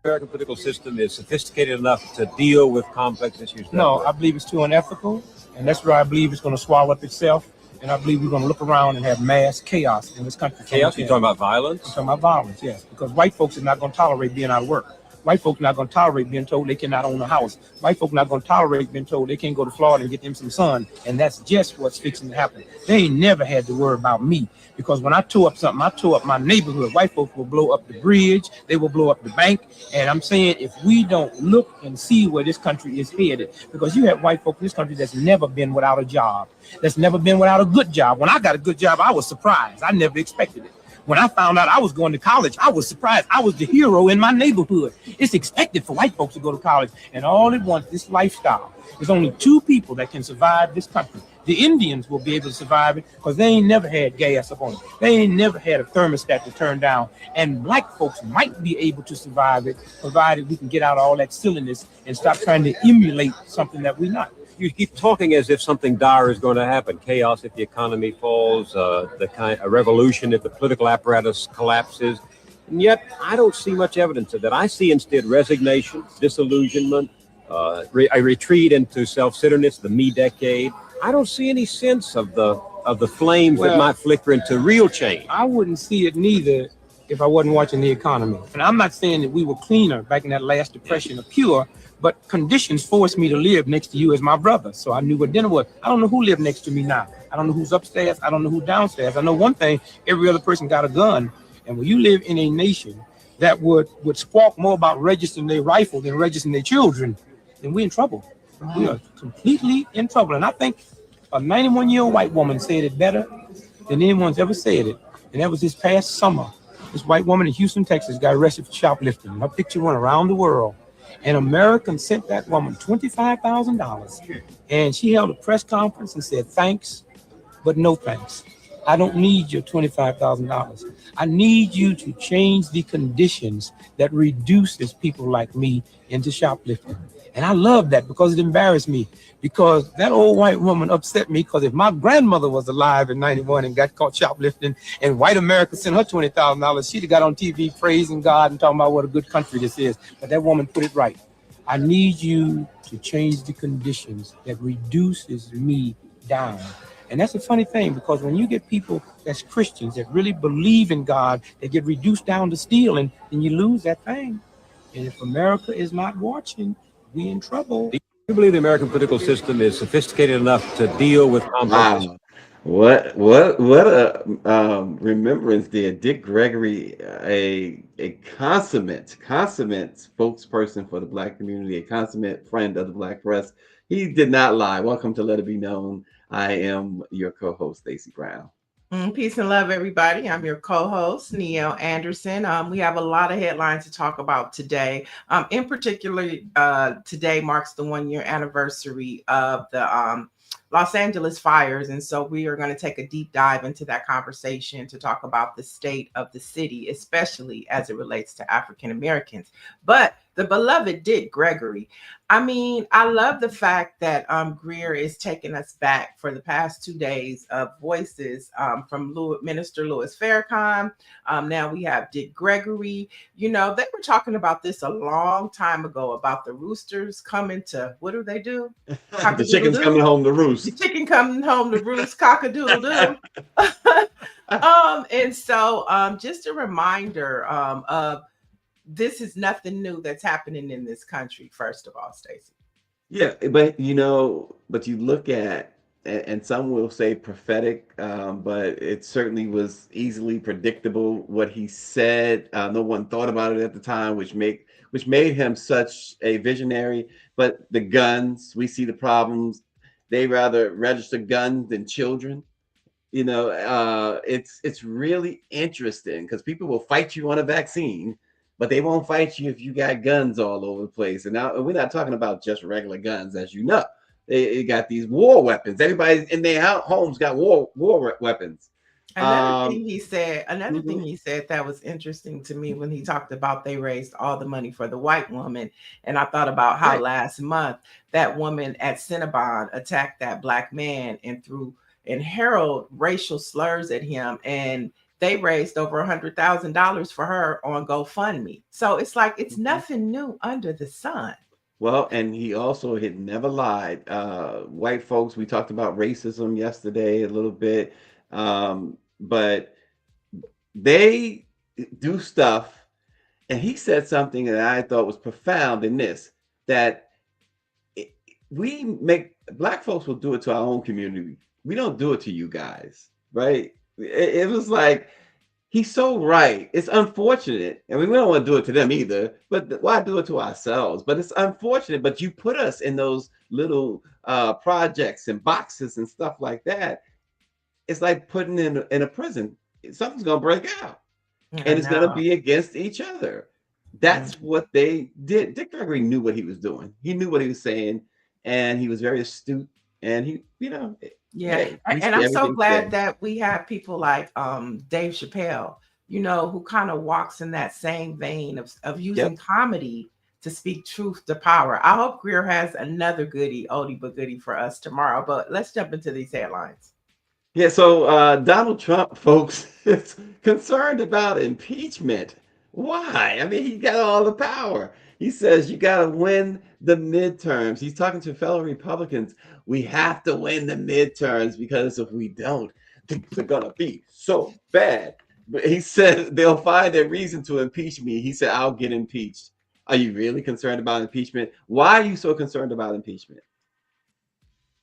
American political system is sophisticated enough to deal with complex issues? No, I believe it's too unethical, and that's where I believe it's going to swallow up itself. And I believe we're going to look around and have mass chaos in this country. Chaos? You're talking about violence? I'm talking about violence, yes. Because white folks are not going to tolerate being out of work. White folks are not going to tolerate being told they cannot own a house. White folks are not going to tolerate being told they can't go to Florida and get them some sun. And that's just what's fixing to happen. They ain't never had to worry about me. Because when I tore up something, I tore up my neighborhood. White folks will blow up the bridge. They will blow up the bank. And I'm saying if we don't look and see where this country is headed, because you have white folks in this country that's never been without a job, that's never been without a good job. When I got a good job, I was surprised. I never expected it. When I found out I was going to college, I was surprised. I was the hero in my neighborhood. It's expected for white folks to go to college. And all it wants, this lifestyle. There's only two people that can survive this country. The Indians will be able to survive it because they ain't never had gas up on them. They ain't never had a thermostat to turn down. And black folks might be able to survive it, provided we can get out of all that silliness and stop trying to emulate something that we're not. You keep talking as if something dire is going to happen. Chaos if the economy falls, a revolution if the political apparatus collapses. And yet, I don't see much evidence of that. I see instead resignation, disillusionment, a retreat into self-centeredness, the me decade. I don't see any sense of the flames that might flicker into real change. I wouldn't see it neither if I wasn't watching the economy. And I'm not saying that we were cleaner back in that last depression or pure, but conditions forced me to live next to you as my brother. So I knew what dinner was. I don't know who lived next to me now. I don't know who's upstairs. I don't know who's downstairs. I know one thing, every other person got a gun. And when you live in a nation that would squawk more about registering their rifle than registering their children, then we're in trouble. We are completely in trouble. And I think a 91-year-old white woman said it better than anyone's ever said it. And that was this past summer. This white woman in Houston, Texas got arrested for shoplifting. Her picture went around the world. And Americans sent that woman $25,000. And she held a press conference and said, thanks, but no thanks. I don't need your $25,000. I need you to change the conditions that reduces people like me into shoplifting. And I love that because it embarrassed me. Because that old white woman upset me because if my grandmother was alive in 91 and got caught shoplifting and white America sent her $20,000, she'd have got on TV praising God and talking about what a good country this is. But that woman put it right. I need you to change the conditions that reduces me down. And that's a funny thing because when you get people that's Christians that really believe in God, they get reduced down to stealing, then you lose that thing. And if America is not watching, we in trouble. Do you believe the American political system is sophisticated enough to deal with complex? Wow. What a remembrance there. Dick Gregory, a consummate spokesperson for the Black community, a consummate friend of the Black press. He did not lie. Welcome to Let It Be Known. I am your co-host, Stacey Brown. Peace and love, everybody. I'm your co-host, Neil Anderson. We have a lot of headlines to talk about today. In particular, today marks the 1-year anniversary of the Los Angeles fires. And so we are going to take a deep dive into that conversation to talk about the state of the city, especially as it relates to African Americans. But the beloved Dick Gregory, I mean, I love the fact that Greer is taking us back for the past 2 days of voices from Minister Louis Farrakhan. Now we have Dick Gregory. You know, they were talking about this a long time ago about the roosters coming to, what do? The chicken's coming home to roost. The chicken coming home to roost, cock-a-doodle-doo. And so just a reminder of this is nothing new that's happening in this country, first of all, Stacey. Yeah, but you look at, and some will say prophetic, but it certainly was easily predictable what he said. No one thought about it at the time, which made him such a visionary. But the guns, we see the problems. They rather register guns than children. You know, it's really interesting because people will fight you on a vaccine, but they won't fight you if you got guns all over the place. And now we're not talking about just regular guns, as you know. They got these war weapons. Everybody in their homes got war weapons. Another thing Mhm. he said that was interesting to me when he talked about they raised all the money for the white woman. And I thought about how Right. last month that woman at Cinnabon attacked that black man and threw and hurled racial slurs at him. And they raised over $100,000 for her on GoFundMe. So it's like it's Mhm. nothing new under the sun. Well, and he also had never lied. White folks, we talked about racism yesterday a little bit, but they do stuff. And he said something that I thought was profound in this, that it- we make black folks will do it to our own community. We don't do it to you guys, right? It was like he's so right. It's unfortunate. I mean, we don't want to do it to them either, but why do it to ourselves? But it's unfortunate. But you put us in those little projects and boxes and stuff like that. It's like putting in a prison. Something's gonna break out, I and it's gonna know. be against each other. That's what they did. Dick Gregory knew what he was doing. He knew what he was saying, and he was very astute. And he, Yeah, hey, we and see I'm so everything glad said. that we have people like Dave Chappelle, who kind of walks in that same vein of using Yep. comedy to speak truth to power. I hope Greer has another oldie but goodie for us tomorrow. But let's jump into these headlines. Yeah, so Donald Trump, folks, is concerned about impeachment. Why? I mean, he got all the power. He says you got to win the midterms. He's talking to fellow Republicans. We have to win the midterms because if we don't, things are going to be so bad. But he said they'll find a reason to impeach me. He said, I'll get impeached. Are you really concerned about impeachment? Why are you so concerned about impeachment?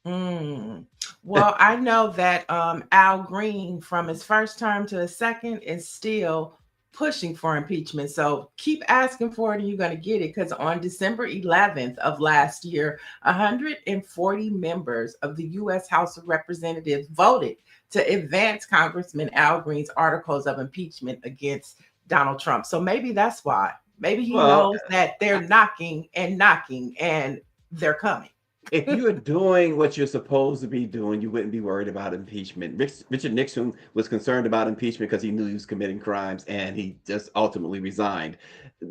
Mm. Well, I know that Al Green, from his first term to his second, is still pushing for impeachment. So keep asking for it, and you're going to get it. Because on December 11th of last year, 140 members of the U.S. House of Representatives voted to advance Congressman Al Green's articles of impeachment against Donald Trump. So maybe that's why. Maybe he Well, knows that they're knocking and knocking, and they're coming. if you are doing what you're supposed to be doing, you wouldn't be worried about impeachment. Richard Nixon was concerned about impeachment because he knew he was committing crimes and he just ultimately resigned.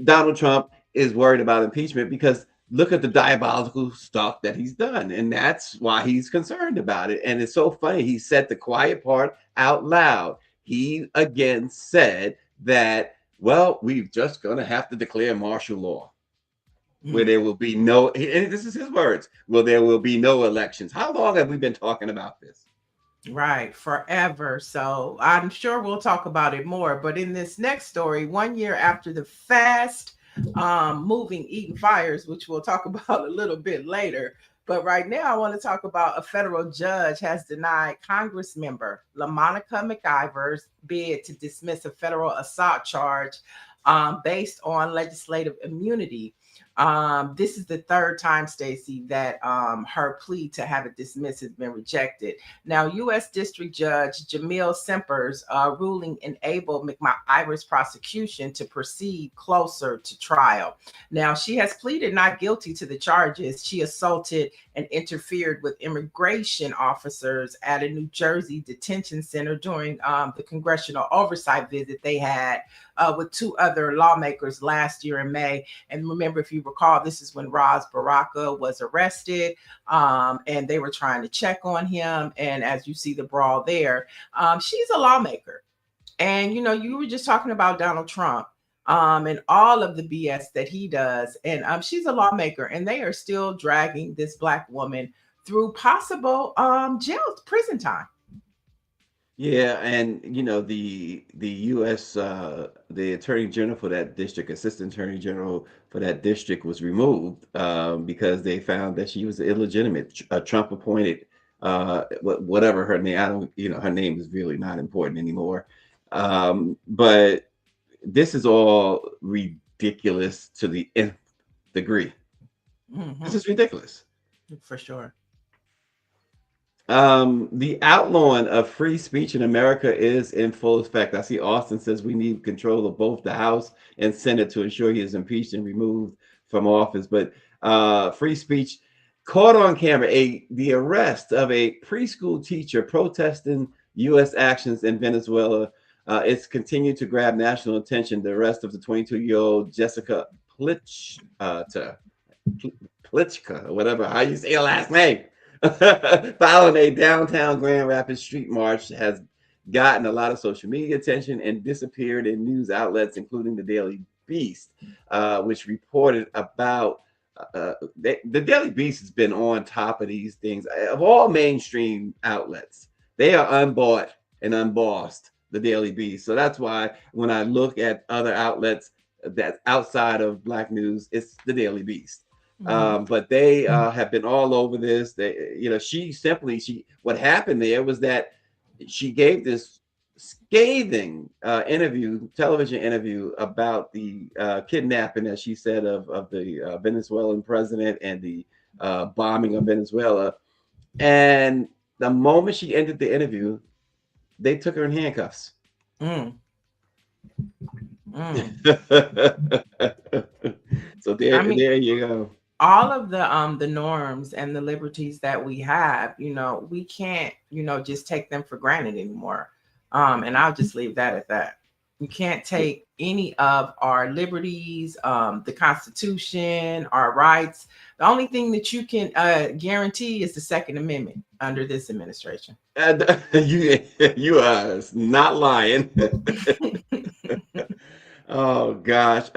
Donald Trump is worried about impeachment because look at the diabolical stuff that he's done. And that's why he's concerned about it. And it's so funny. He said the quiet part out loud. He again said that, well, we're just going to have to declare martial law where there will be no, and this is his words, well, there will be no elections. How long have we been talking about this? Right, forever. So I'm sure we'll talk about it more. But in this next story, 1 year after the fast moving Eaton fires, which we'll talk about a little bit later. But right now, I want to talk about a federal judge has denied Congress member LaMonica McIver's bid to dismiss a federal assault charge based on legislative immunity. This is the third time, Stacey, that her plea to have it dismissed has been rejected. Now, U.S. District Judge Jamil Semper's ruling enabled McIver's prosecution to proceed closer to trial. Now, she has pleaded not guilty to the charges. She assaulted and interfered with immigration officers at a New Jersey detention center during the congressional oversight visit they had with two other lawmakers last year in May. And remember, if you recall, this is when Ras Baraka was arrested and they were trying to check on him. And as you see the brawl there, she's a lawmaker. And, you were just talking about Donald Trump and all of the BS that he does. And she's a lawmaker, and they are still dragging this Black woman through possible prison time. Yeah, and the U.S. The Attorney General for that district, Assistant Attorney General for that district, was removed because they found that she was illegitimate, Trump appointed, whatever her name. I don't, her name is really not important anymore. But this is all ridiculous to the nth degree. This is ridiculous. For sure. The outlawing of free speech in America is in full effect. I see Austin says we need control of both the House and Senate to ensure he is impeached and removed from office. But free speech, caught on camera the arrest of a preschool teacher protesting U.S. actions in Venezuela. It's continued to grab national attention. The arrest of the 22-year-old Jessica Plichka, or whatever, how you say her last name, following a downtown Grand Rapids street march, has gotten a lot of social media attention and disappeared in news outlets, including the Daily Beast, which reported about the Daily Beast has been on top of these things of all mainstream outlets. They are unbought and unbossed, the Daily Beast. So that's why when I look at other outlets that's outside of Black news, it's the Daily Beast. But they have been all over this. They, what happened there was that she gave this scathing television interview about the kidnapping, as she said, of the Venezuelan president and the bombing of Venezuela. And the moment she ended the interview, they took her in handcuffs. So there you go. All of the norms and the liberties that we have, we can't, just take them for granted anymore. And I'll just leave that at that. You can't take any of our liberties, the Constitution, our rights. The only thing that you can guarantee is the Second Amendment under this administration. And you are not lying. Oh gosh.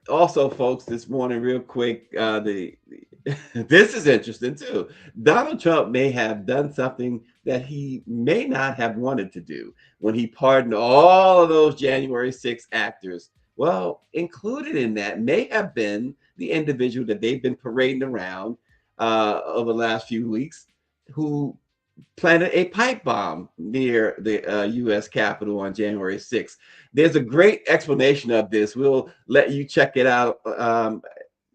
Also, folks, this morning, real quick, this is interesting too. Donald Trump may have done something that he may not have wanted to do when he pardoned all of those January 6 actors. Well, included in that may have been the individual that they've been parading around over the last few weeks, who planted a pipe bomb near the U.S. Capitol on January 6th. There's a great explanation of this. We'll let you check it out.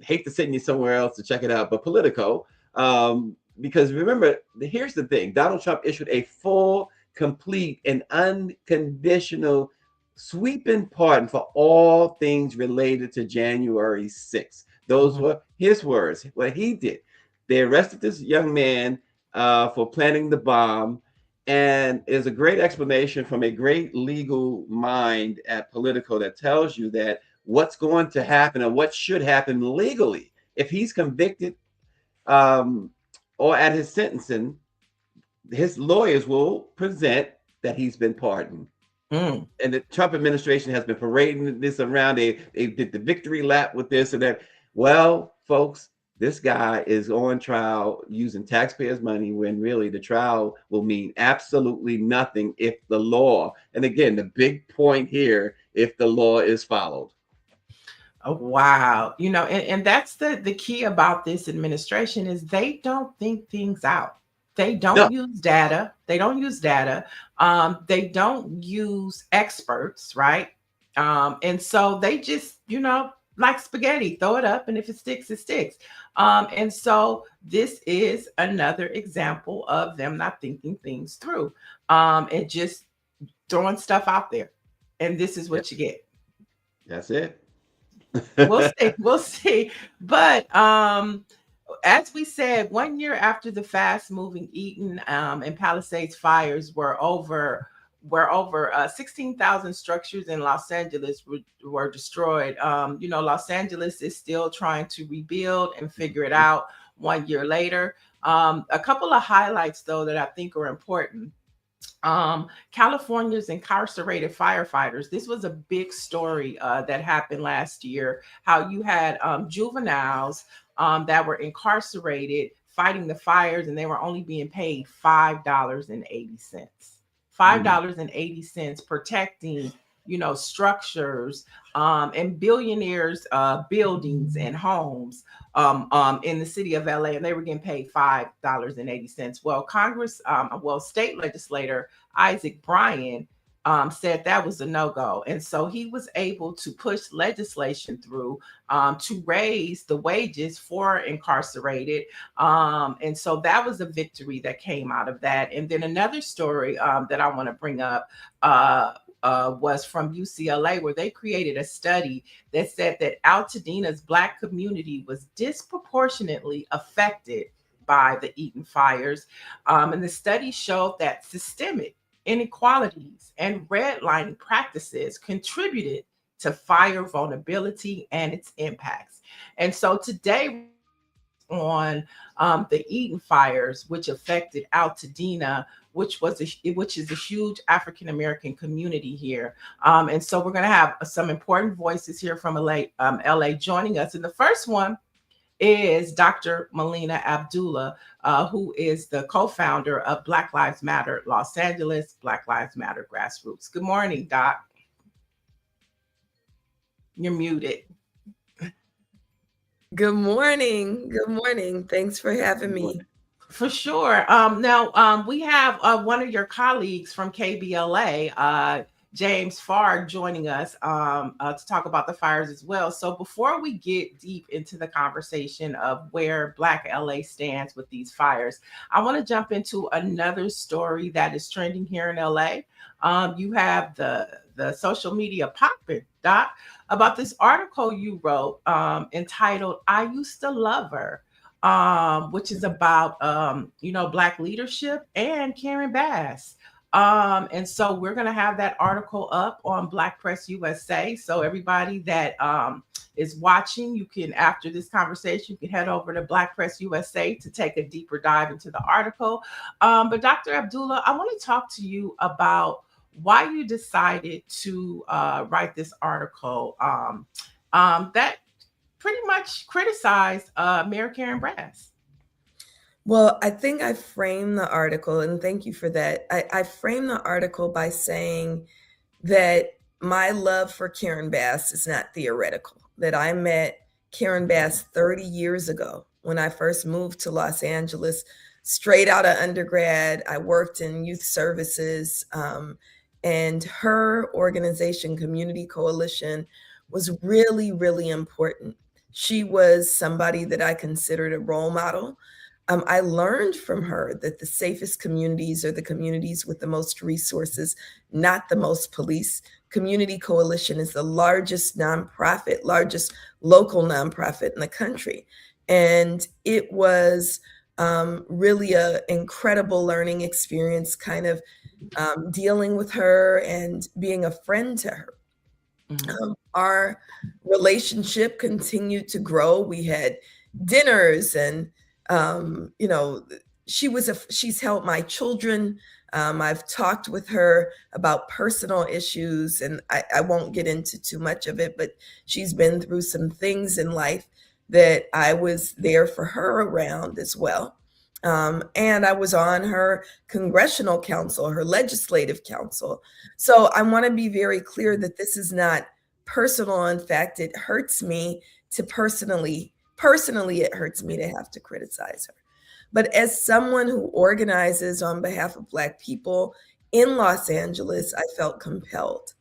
Hate to send you somewhere else to check it out, but Politico, because remember, here's the thing. Donald Trump issued a full, complete, and unconditional sweeping pardon for all things related to January 6th. Those were his words, what he did. They arrested this young man for planting the bomb. And there's a great explanation from a great legal mind at Politico that tells you that what's going to happen and what should happen legally if he's convicted or at his sentencing. His lawyers will present that he's been pardoned. And the Trump administration has been parading this around. They did the victory lap with this and that. Well, folks, this guy is on trial using taxpayers' money, when really the trial will mean absolutely nothing if the law, and again, the big point here, if the law is followed. Oh, wow. And that's the key about this administration is they don't think things out. They don't use data. They don't use data. They don't use experts, right? And so they just, like spaghetti, throw it up, and if it sticks, it sticks. And so this is another example of them not thinking things through, and just throwing stuff out there. And this is what you get. That's it. We'll see. But as we said, 1 year after the fast-moving Eaton and Palisades fires were over 16,000 structures in Los Angeles were destroyed. Los Angeles is still trying to rebuild and figure it out 1 year later. A couple of highlights, though, that I think are important. California's incarcerated firefighters. This was a big story that happened last year, how you had juveniles that were incarcerated fighting the fires, and they were only being paid $5.80. $5.80 protecting, structures and billionaires' buildings and homes in the city of LA, and they were getting paid $5.80. Well, state legislator Isaac Bryan said that was a no-go. And so he was able to push legislation through to raise the wages for incarcerated. And so that was a victory that came out of that. And then another story that I want to bring up, was from UCLA, where they created a study that said that Altadena's Black community was disproportionately affected by the Eaton fires. And the study showed that systemic inequalities and redlining practices contributed to fire vulnerability and its impacts. And so today, on the Eaton fires, which affected Altadena, which is a huge African American community here. And so we're going to have some important voices here from LA joining us. And the first one is Dr. Melina Abdullah, who is the co-founder of Black Lives Matter Los Angeles, Black Lives Matter Grassroots. Good morning, Doc. You're muted. Good morning. Good morning. Thanks for having me. For sure. Now, we have one of your colleagues from KBLA, James Farr, joining us to talk about the fires as well. So before we get deep into the conversation of where Black LA stands with these fires, I want to jump into another story that is trending here in LA. You have the social media popping, Doc, about this article you wrote entitled "I Used to Love Her," which is about Black leadership and Karen Bass. And so we're going to have that article up on Black Press USA. So everybody that is watching, you can, after this conversation, you can head over to Black Press USA to take a deeper dive into the article. But Dr. Abdullah, I want to talk to you about why you decided to write this article that pretty much criticized Mayor Karen Bass. Well, I think I framed the article, and thank you for that. I framed the article by saying that my love for Karen Bass is not theoretical, that I met Karen Bass 30 years ago when I first moved to Los Angeles, straight out of undergrad. I worked in youth services, and her organization, Community Coalition, was really, really important. She was somebody that I considered a role model. I learned from her that the safest communities are the communities with the most resources, not the most police. Community Coalition is the largest local nonprofit in the country. And it was really an incredible learning experience, kind of dealing with her and being a friend to her. Mm-hmm. Our relationship continued to grow. We had dinners and she's helped my children. I've talked with her about personal issues, and I won't get into too much of it, but she's been through some things in life that I was there for her around as well. And I was on her congressional council, her legislative council. So I want to be very clear that this is not personal. In fact, it hurts me to personally, it hurts me to have to criticize her. But as someone who organizes on behalf of Black people in Los Angeles, I felt compelled.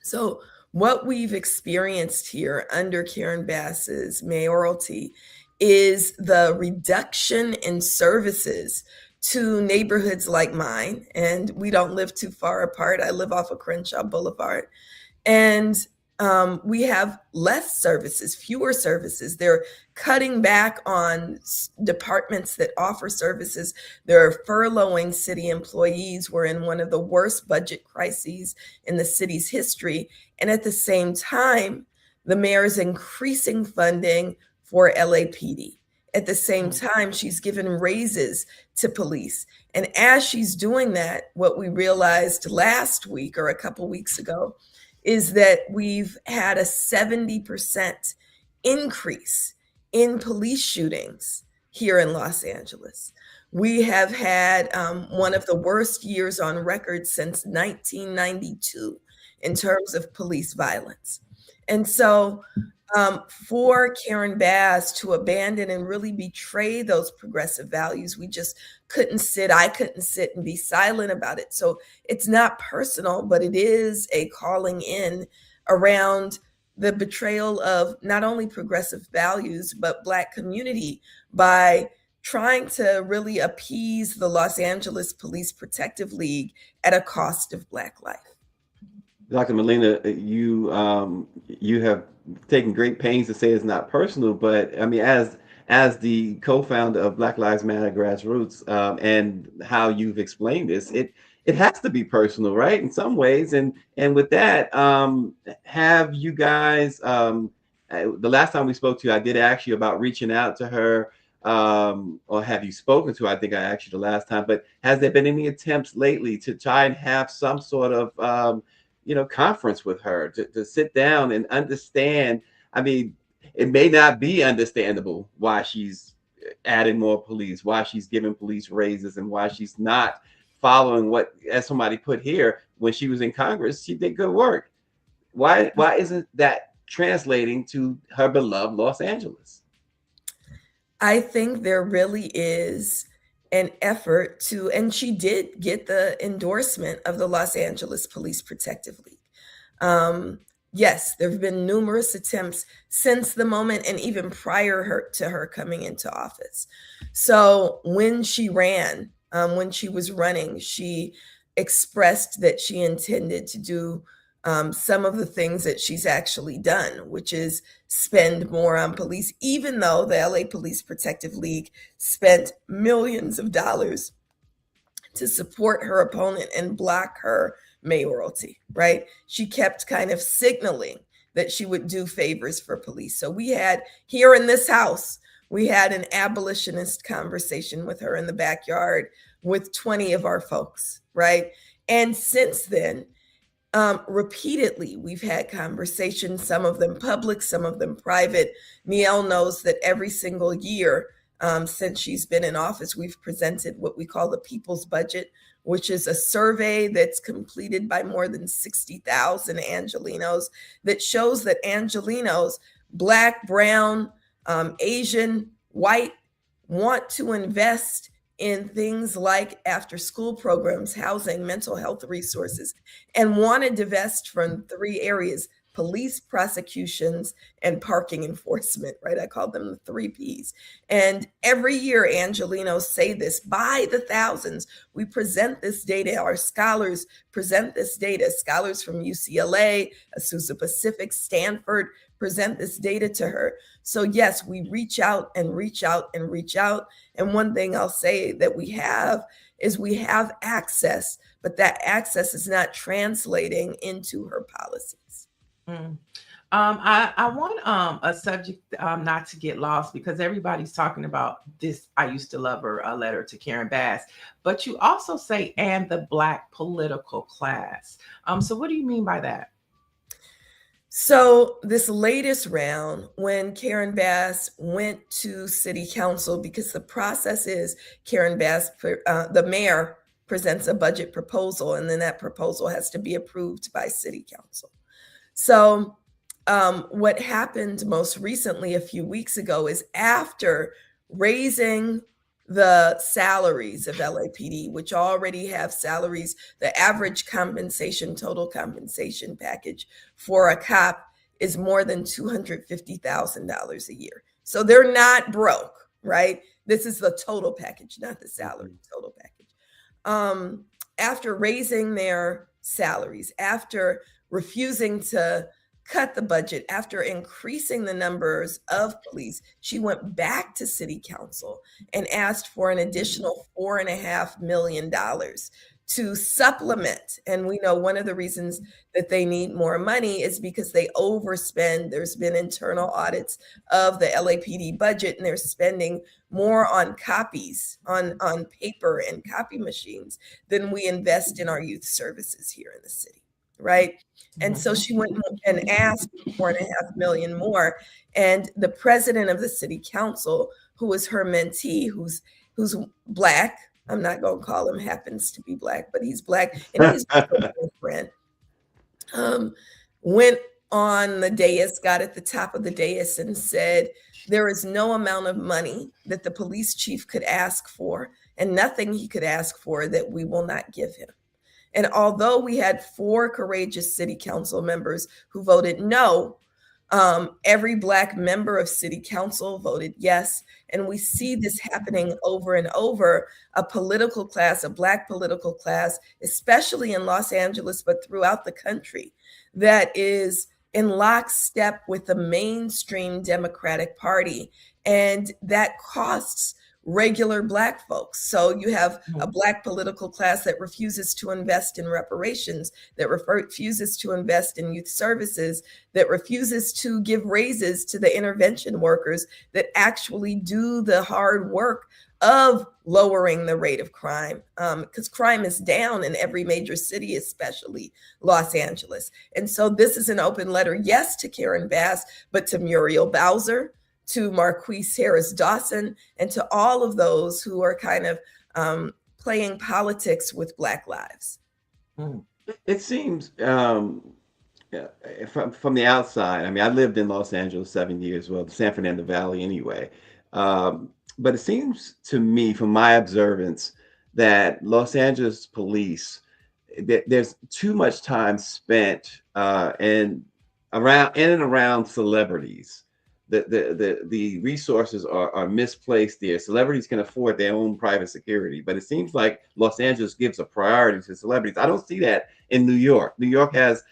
So what we've experienced here under Karen Bass's mayoralty is the reduction in services to neighborhoods like mine. And we don't live too far apart. I live off of Crenshaw Boulevard. And we have less services, fewer services. They're cutting back on departments that offer services. They're furloughing city employees. We're in one of the worst budget crises in the city's history. And at the same time, the mayor is increasing funding for LAPD. At the same time, she's given raises to police. And as she's doing that, what we realized last week or a couple weeks ago is that we've had a 70% increase in police shootings here in Los Angeles. We have had one of the worst years on record since 1992 in terms of police violence. And so for Karen Bass to abandon and really betray those progressive values, we just I couldn't sit and be silent about it. So it's not personal, but it is a calling in around the betrayal of not only progressive values, but Black community by trying to really appease the Los Angeles Police Protective League at a cost of Black life. Dr. Molina, you have taken great pains to say it's not personal, but I mean, as the co-founder of Black Lives Matter Grassroots, and how you've explained this, it has to be personal, right? In some ways, and with that, have you guys? The last time we spoke to you, I did ask you about reaching out to her, or have you spoken to her? I think I asked you the last time, but has there been any attempts lately to try and have some sort of conference with her to sit down and understand? I mean, it may not be understandable why she's adding more police, why she's giving police raises, and why she's not following what, as somebody put here, when she was in Congress, she did good work. Why isn't that translating to her beloved Los Angeles? I think there really is an effort to, and she did get the endorsement of the Los Angeles Police Protective League. Yes, there have been numerous attempts since the moment and even prior to her coming into office. So when she ran, when she was running, she expressed that she intended to do some of the things that she's actually done, which is spend more on police, even though the LA Police Protective League spent millions of dollars to support her opponent and block her mayoralty, right? She kept kind of signaling that she would do favors for police. So we had here in this house, we had an abolitionist conversation with her in the backyard with 20 of our folks, right? And since then, repeatedly, we've had conversations, some of them public, some of them private. Niele knows that every single year since she's been in office, we've presented what we call the People's Budget, which is a survey that's completed by more than 60,000 Angelenos that shows that Angelenos, Black, brown, Asian, white, want to invest in things like after school programs, housing, mental health resources, and want to divest from 3 areas: police, prosecutions, and parking enforcement, right? I call them the 3 Ps. And every year, Angelenos say this by the thousands. We present this data. Our scholars present this data. Scholars from UCLA, Azusa Pacific, Stanford present this data to her. So yes, we reach out and reach out and reach out. And one thing I'll say that we have is we have access, but that access is not translating into her policies. I want a subject not to get lost, because everybody's talking about this. I used to love her, a letter to Karen Bass, but you also say, and the Black political class. So what do you mean by that? So this latest round, when Karen Bass went to city council, because the process is Karen Bass, the mayor presents a budget proposal, and then that proposal has to be approved by city council. So what happened most recently a few weeks ago is, after raising the salaries of LAPD, which already have salaries, the average compensation, total compensation package for a cop is more than $250,000 a year. So they're not broke, right? This is the total package, not the salary, total package. After raising their salaries, after refusing to cut the budget, after increasing the numbers of police, she went back to city council and asked for an additional $4.5 million to supplement. And we know one of the reasons that they need more money is because they overspend. There's been internal audits of the LAPD budget, and they're spending more on copies, on paper and copy machines, than we invest in our youth services here in the city. Right. And so she went and asked for $4.5 million more. And the president of the city council, who was her mentee, who's Black, I'm not going to call him happens to be Black, but he's Black, and he's my friend, went on the dais, got at the top of the dais and said, there is no amount of money that the police chief could ask for, and nothing he could ask for that we will not give him. And although we had 4 courageous city council members who voted no, Every Black member of city council voted yes. And we see this happening over and over. A political class, a Black political class, especially in Los Angeles, but throughout the country, that is in lockstep with the mainstream Democratic Party. And that costs regular Black folks. So you have a Black political class that refuses to invest in reparations, that refuses to invest in youth services, that refuses to give raises to the intervention workers that actually do the hard work of lowering the rate of crime, because crime is down in every major city, especially Los Angeles. And so this is an open letter, yes, to Karen Bass, but to Muriel Bowser, to Marquise Harris Dawson, and to all of those who are kind of playing politics with Black lives. It seems from the outside, I mean, I lived in Los Angeles 7 years, well, the San Fernando Valley anyway. But it seems to me, from my observance, that Los Angeles police, there's too much time spent in and around celebrities. The resources are misplaced there. Celebrities can afford their own private security, but it seems like Los Angeles gives a priority to celebrities. I don't see that in New York. New York has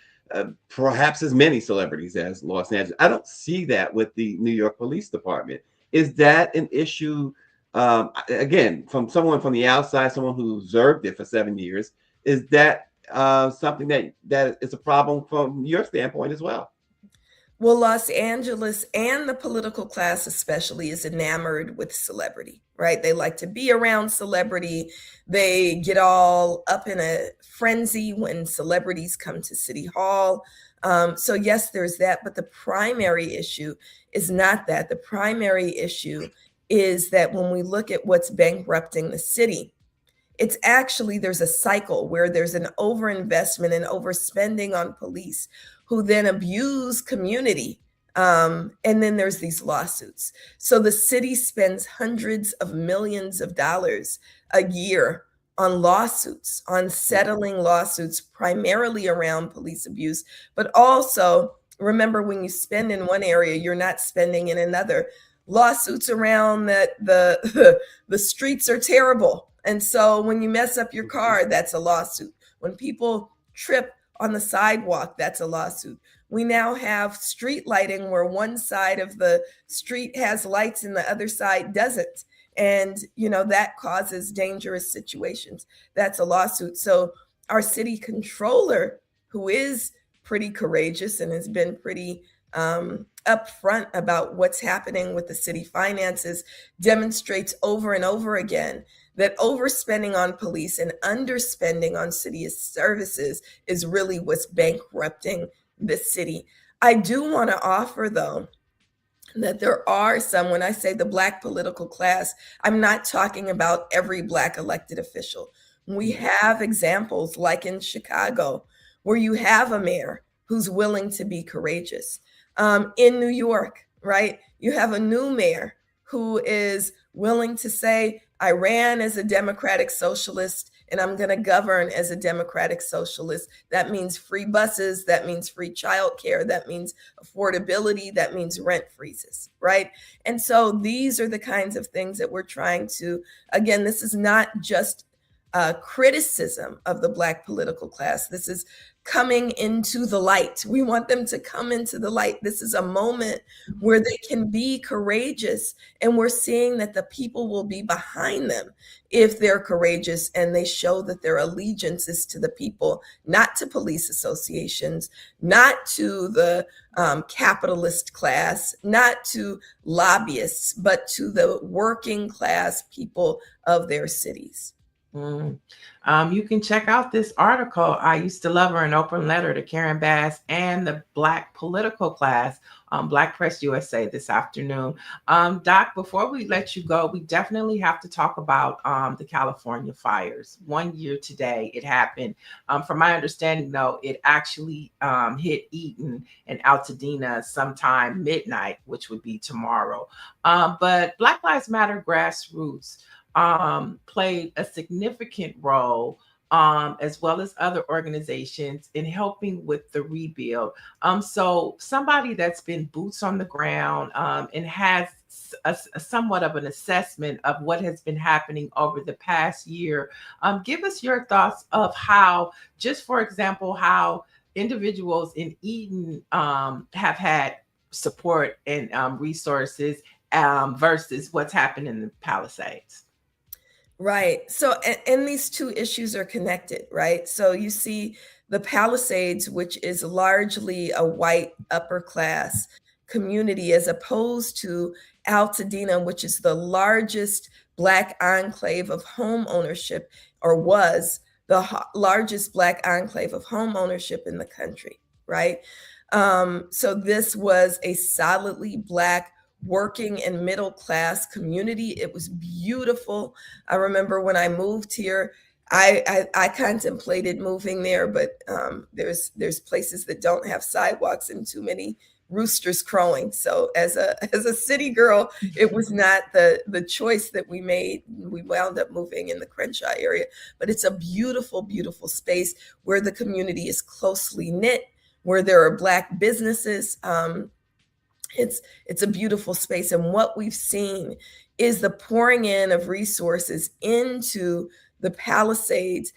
perhaps as many celebrities as Los Angeles. I don't see that with the New York Police Department. Is that an issue? Again, from someone from the outside, someone who observed it for 7 years, is that something that is a problem from your standpoint as well? Well, Los Angeles and the political class especially is enamored with celebrity, right? They like to be around celebrity. They get all up in a frenzy when celebrities come to City Hall. So yes, there's that, but the primary issue is not that. The primary issue is that when we look at what's bankrupting the city, it's actually, there's a cycle where there's an overinvestment and overspending on police who then abuse community. And then there's these lawsuits. So the city spends hundreds of millions of dollars a year on lawsuits, on settling lawsuits, primarily around police abuse. But also, remember, when you spend in one area, you're not spending in another. Lawsuits around that the streets are terrible. And so when you mess up your car, that's a lawsuit. When people trip on the sidewalk, that's a lawsuit. We now have street lighting where one side of the street has lights and the other side doesn't. And, that causes dangerous situations. That's a lawsuit. So our city controller, who is pretty courageous and has been pretty upfront about what's happening with the city finances, demonstrates over and over again that overspending on police and underspending on city services is really what's bankrupting the city. I do want to offer, though, that there are some, when I say the Black political class, I'm not talking about every Black elected official. We have examples like in Chicago, where you have a mayor who's willing to be courageous. In New York, right, you have a new mayor who is willing to say, I ran as a democratic socialist and I'm going to govern as a democratic socialist. That means free buses. That means free childcare. That means affordability. That means rent freezes, right? And so these are the kinds of things that we're trying to, again, this is not just criticism of the Black political class. This is coming into the light. We want them to come into the light. This is a moment where they can be courageous, and we're seeing that the people will be behind them if they're courageous and they show that their allegiance is to the people, not to police associations, not to the capitalist class, not to lobbyists, but to the working class people of their cities. You can check out this article, I Used to Love Her, an open letter to Karen Bass and the Black political class, Black Press USA this afternoon. Doc, before we let you go, we definitely have to talk about the California fires. 1 year today it happened. From my understanding, though, it actually hit Eaton and Altadena sometime midnight, which would be tomorrow. But Black Lives Matter grassroots played a significant role as well as other organizations in helping with the rebuild. So somebody that's been boots on the ground and has a somewhat of an assessment of what has been happening over the past year. Give us your thoughts of how, just for example, how individuals in Eden have had support and resources versus what's happened in the Palisades. Right. So, and these two issues are connected, right? So you see the Palisades, which is largely a white upper class community, as opposed to Altadena, which is the largest Black enclave of home ownership, or was the largest Black enclave of home ownership in the country, right? So this was a solidly Black working and middle class community. It was beautiful. I remember when I moved here, I contemplated moving there, but there's places that don't have sidewalks and too many roosters crowing. So as a city girl, it was not the choice that we made. We wound up moving in the Crenshaw area, but it's a beautiful, beautiful space where the community is closely knit, where there are Black businesses. It's a beautiful space. And what we've seen is the pouring in of resources into the Palisades.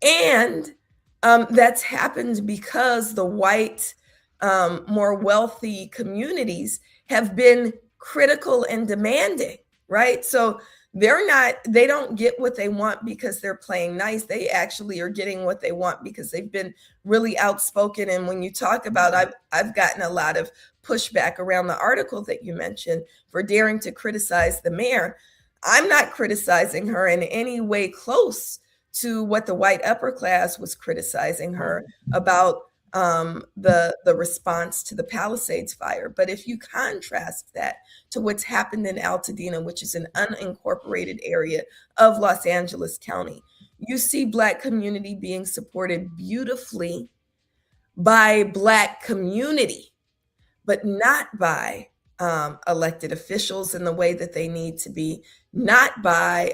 And that's happened because the white, more wealthy communities have been critical and demanding, right? So they don't get what they want because they're playing nice. They actually are getting what they want because they've been really outspoken. And when you talk about, I've gotten a lot of pushback around the article that you mentioned for daring to criticize the mayor. I'm not criticizing her in any way close to what the white upper class was criticizing her about the response to the Palisades fire. But if you contrast that to what's happened in Altadena, which is an unincorporated area of Los Angeles County, you see Black community being supported beautifully by Black community, but not by elected officials in the way that they need to be, not by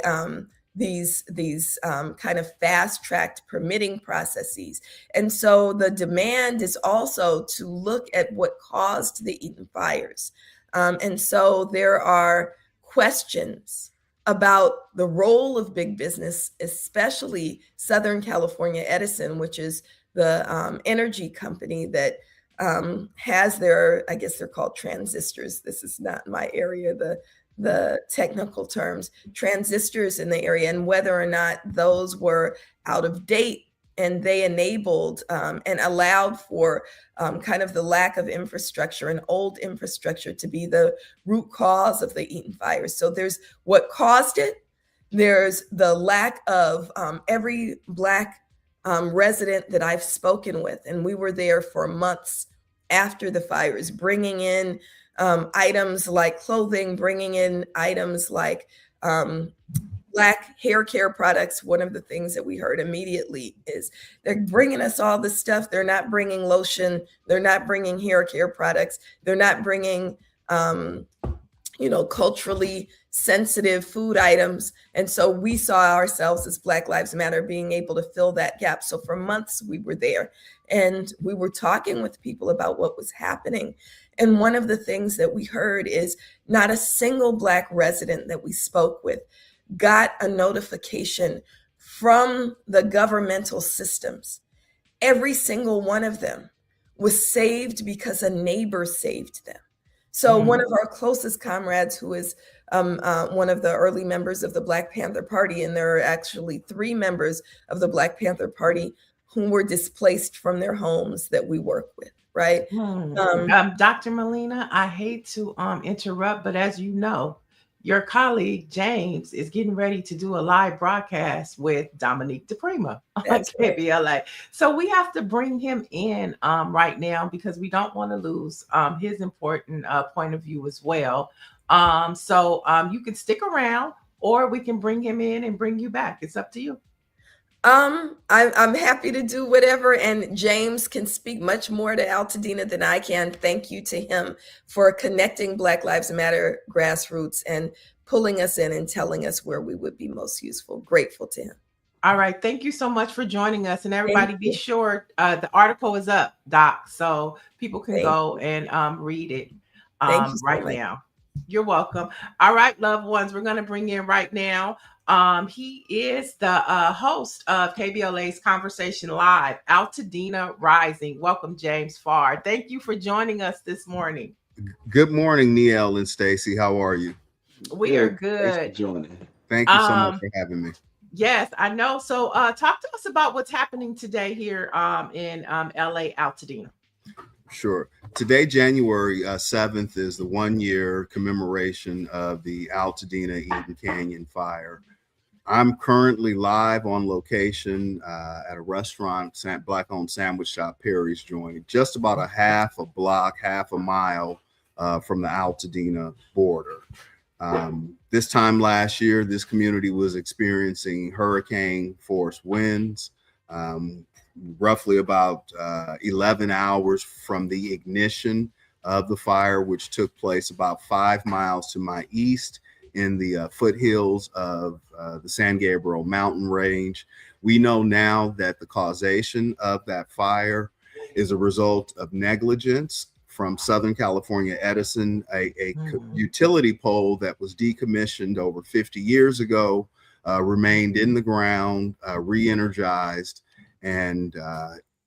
these kind of fast-tracked permitting processes. And so the demand is also to look at what caused the Eden fires. And so there are questions about the role of big business, especially Southern California Edison, which is the energy company that has their, I guess they're called transistors. This is not my area, the technical terms, transistors in the area, and whether or not those were out of date, and they enabled and allowed for kind of the lack of infrastructure and old infrastructure to be the root cause of the Eden fires. So there's what caused it. There's the lack of every Black resident that I've spoken with, and we were there for months after the fires, bringing in items like clothing, bringing in items like Black hair care products. One of the things that we heard immediately is they're bringing us all this stuff. They're not bringing lotion. They're not bringing hair care products. They're not bringing, culturally sensitive food items. And so we saw ourselves as Black Lives Matter being able to fill that gap. So for months we were there and we were talking with people about what was happening. And one of the things that we heard is not a single Black resident that we spoke with got a notification from the governmental systems. Every single one of them was saved because a neighbor saved them. So one of our closest comrades, who is one of the early members of the Black Panther Party, and there are actually 3 members of the Black Panther Party who were displaced from their homes that we work with, right? Dr. Molina, I hate to interrupt, but as you know, your colleague James is getting ready to do a live broadcast with Dominique DePrima on KBLA. So we have to bring him in right now because we don't want to lose his important point of view as well. So you can stick around, or we can bring him in and bring you back. It's up to you. I'm happy to do whatever, and James can speak much more to Altadena than I can. Thank you to him for connecting Black Lives Matter grassroots and pulling us in and telling us where we would be most useful. Grateful to him. All right. Thank you so much for joining us. And everybody be sure the article is up, Doc, so people can go and read it right now. You're welcome. All right, loved ones, we're going to bring in right now. He is the host of KBLA's Conversation Live, Altadena Rising. Welcome, James Farr. Thank you for joining us this morning. Good morning, Niel and Stacy. How are you? We are good. Thanks for joining. Thank you so much for having me. Yes, I know. So talk to us about what's happening today here in LA, Altadena. Sure. Today, January 7th, is the 1-year commemoration of the Altadena Eden Canyon fire. I'm currently live on location at a restaurant, Black-owned sandwich shop, Perry's Joint, just about a half a mile from the Altadena border. This time last year, this community was experiencing hurricane force winds, roughly about 11 hours from the ignition of the fire, which took place about 5 miles to my east in the foothills of the San Gabriel mountain range. We know now that the causation of that fire is a result of negligence from Southern California Edison, a utility pole that was decommissioned over 50 years ago, remained in the ground, re-energized, and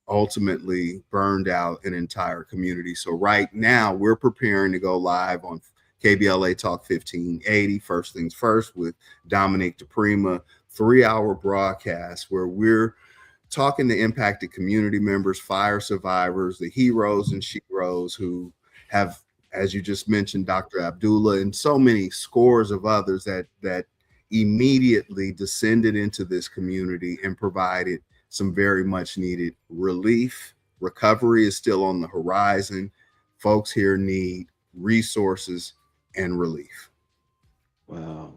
ultimately burned out an entire community. So right now we're preparing to go live on KBLA Talk 1580, First Things First, with Dominique DePrima, 3-hour broadcast where we're talking to impacted community members, fire survivors, the heroes and sheroes who have, as you just mentioned, Dr. Abdullah and so many scores of others that immediately descended into this community and provided some very much needed relief. Recovery is still on the horizon. Folks here need resources and relief. Wow.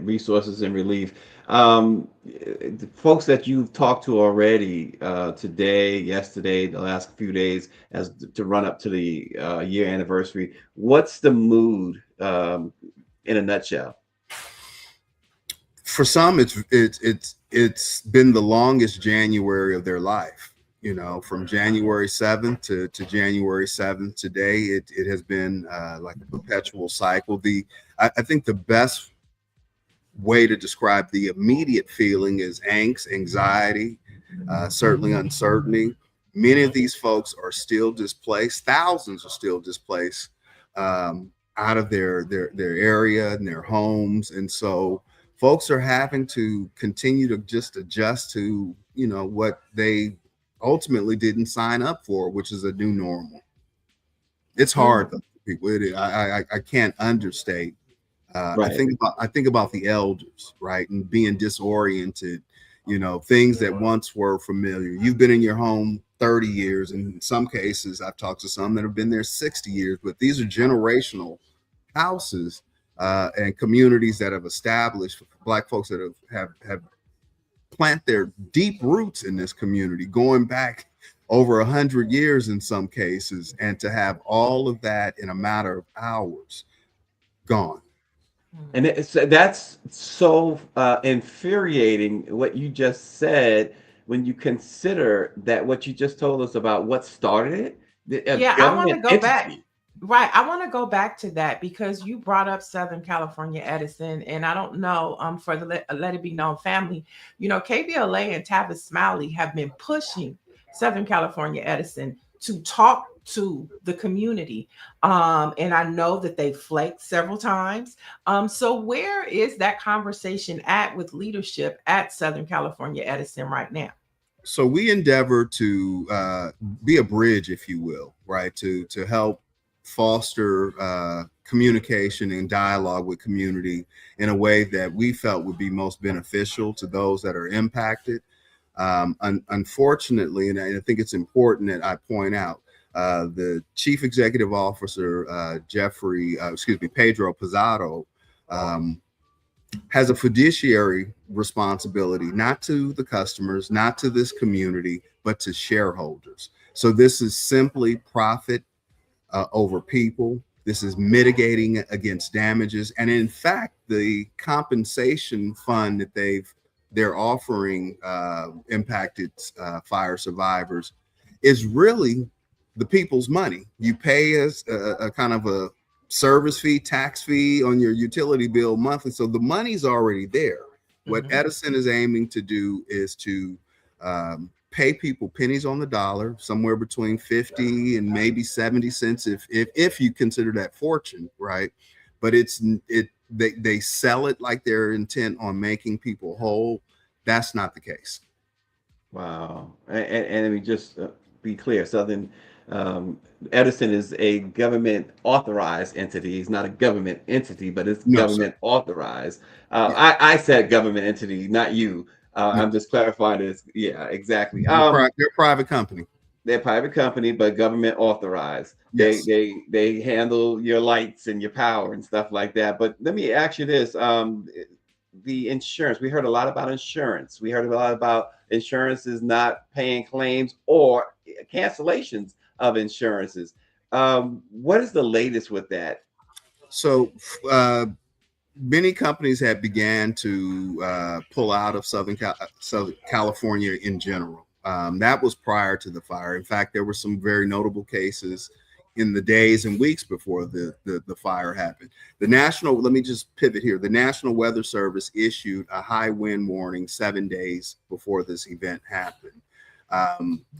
Resources and relief. The folks that you've talked to already today, yesterday, the last few days, as to run up to the year anniversary, what's the mood in a nutshell? For some, it's been the longest January of their life. You know, from January 7th to January 7th today, it has been like a perpetual cycle. I think the best way to describe the immediate feeling is angst, anxiety, certainly uncertainty. Many of these folks are still displaced. Thousands are still displaced out of their area and their homes. And so folks are having to continue to just adjust to, you know, what they ultimately didn't sign up for, which is a new normal. It's hard though, people. I can't understate. Right. I think about the elders, right, and being disoriented. You know, things that once were familiar. You've been in your home 30 years, and in some cases, I've talked to some that have been there 60 years. But these are generational houses and communities that have established. Black folks that have plant their deep roots in this community, going back over 100 years in some cases, and to have all of that in a matter of hours gone. And that's so infuriating what you just said when you consider that what you just told us about what started it. I want to go back. Right. I want to go back to that because you brought up Southern California Edison, and I don't know, for the Let It Be Known family, you know, KBLA and Tavis Smiley have been pushing Southern California Edison to talk to the community. And I know that they flaked several times. So where is that conversation at with leadership at Southern California Edison right now? So we endeavor to be a bridge, if you will, right, to help foster communication and dialogue with community in a way that we felt would be most beneficial to those that are impacted. Unfortunately, and I think it's important that I point out, the Chief Executive Officer, Pedro Pizarro, has a fiduciary responsibility, not to the customers, not to this community, but to shareholders. So this is simply profit over people. This is mitigating against damages. And in fact, the compensation fund that they've they're offering impacted fire survivors is really the people's money. You pay us a kind of a service fee, tax fee on your utility bill monthly. So the money's already there. What Edison is aiming to do is to pay people pennies on the dollar, somewhere between 50 and maybe 70 cents if you consider that fortune, right? But they sell it like they're intent on making people whole. That's not the case. Wow. And let me just be clear. Southern Edison is a government authorized entity. It's not a government entity, but it's government authorized. I said government entity, not you. I'm just clarifying this. Yeah, exactly. They're a private company. They're a private company, but government authorized. Yes. They handle your lights and your power and stuff like that. But let me ask you this. The insurance, we heard a lot about insurance. We heard a lot about insurance is not paying claims or cancellations of insurances. What is the latest with that? So many companies have began to pull out of Southern California in general. That was prior to the fire. In fact, there were some very notable cases in the days and weeks before the fire happened. Let me just pivot here. The National Weather Service issued a high wind warning 7 days before this event happened.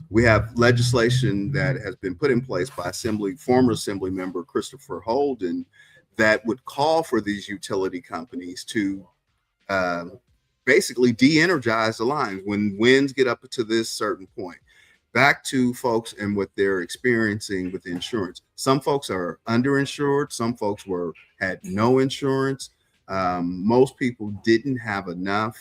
We have legislation that has been put in place by former Assembly member Christopher Holden that would call for these utility companies to basically de-energize the lines when winds get up to this certain point. Back to folks and what they're experiencing with insurance. Some folks are underinsured. Some folks had no insurance. Most people didn't have enough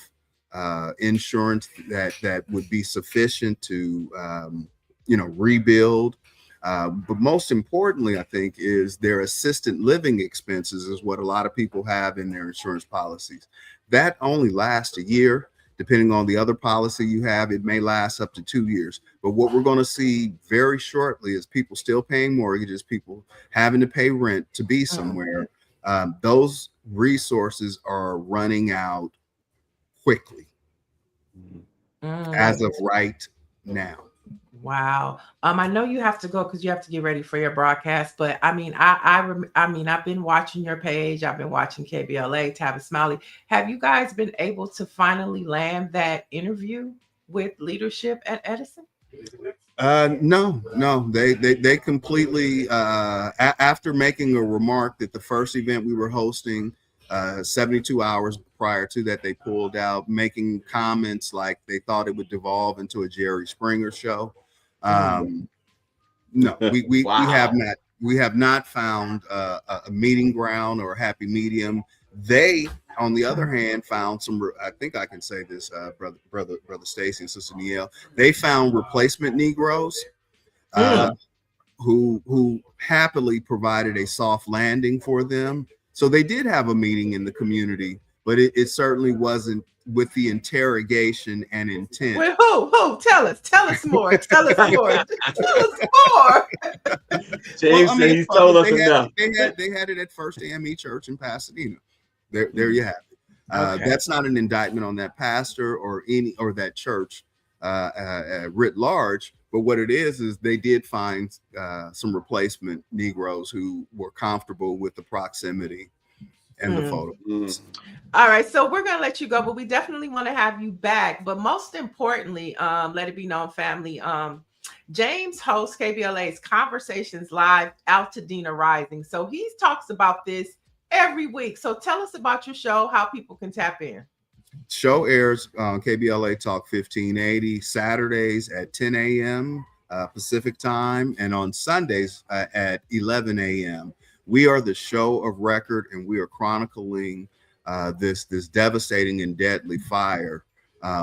insurance that would be sufficient to rebuild. But most importantly, I think, is their assisted living expenses is what a lot of people have in their insurance policies. That only lasts a year. Depending on the other policy you have, it may last up to 2 years. But what we're going to see very shortly is people still paying mortgages, people having to pay rent to be somewhere. Those resources are running out quickly as of right now. Wow. I know you have to go because you have to get ready for your broadcast, but I mean, I've been watching your page. I've been watching KBLA, Tavis Smiley. Have you guys been able to finally land that interview with leadership at Edison? No. They completely, after making a remark that the first event we were hosting 72 hours prior to that, they pulled out, making comments like they thought it would devolve into a Jerry Springer show. No, we have not found a meeting ground or a happy medium. They, on the other hand, found I think I can say this, brother Stacy and Sister Nielle, they found replacement Negroes who happily provided a soft landing for them. So they did have a meeting in the community, but it certainly wasn't with the interrogation and intent. Wait, who? Tell us more. Tell us more. James said he's told us enough. They had it at First AME Church in Pasadena. There you have it. Okay. That's not an indictment on that pastor or that church writ large. But what it is they did find some replacement Negroes who were comfortable with the proximity and the photos. All right, so we're going to let you go, but we definitely want to have you back. But most importantly, let it be known, family, James hosts KBLA's Conversations Live, Altadena Rising. So he talks about this every week. So tell us about your show, how people can tap in. Show airs on KBLA Talk 1580 Saturdays at 10 a.m. Pacific time, and on Sundays at 11 a.m. We are the show of record, and we are chronicling this devastating and deadly fire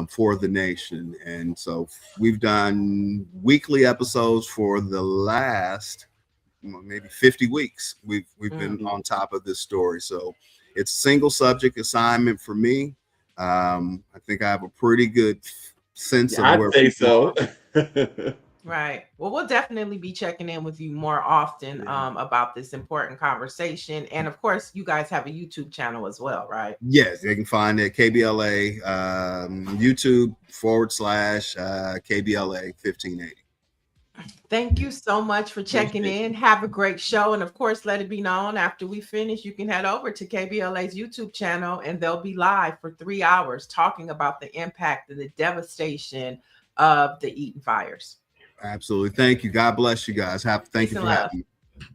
for the nation. And so we've done weekly episodes for the last maybe 50 weeks. We've been on top of this story. So it's a single subject assignment for me. I think I have a pretty good sense of where. I'd say so. Right. Well, we'll definitely be checking in with you more often about this important conversation. And of course, you guys have a YouTube channel as well, right? Yes, they can find it KBLA YouTube /KBLA 1580. Thank you so much for checking in. Have a great show. And of course, let it be known after we finish, you can head over to KBLA's YouTube channel and they'll be live for 3 hours talking about the impact and the devastation of the Eaton fires. Absolutely. Thank you. God bless you guys. Thank you for having me.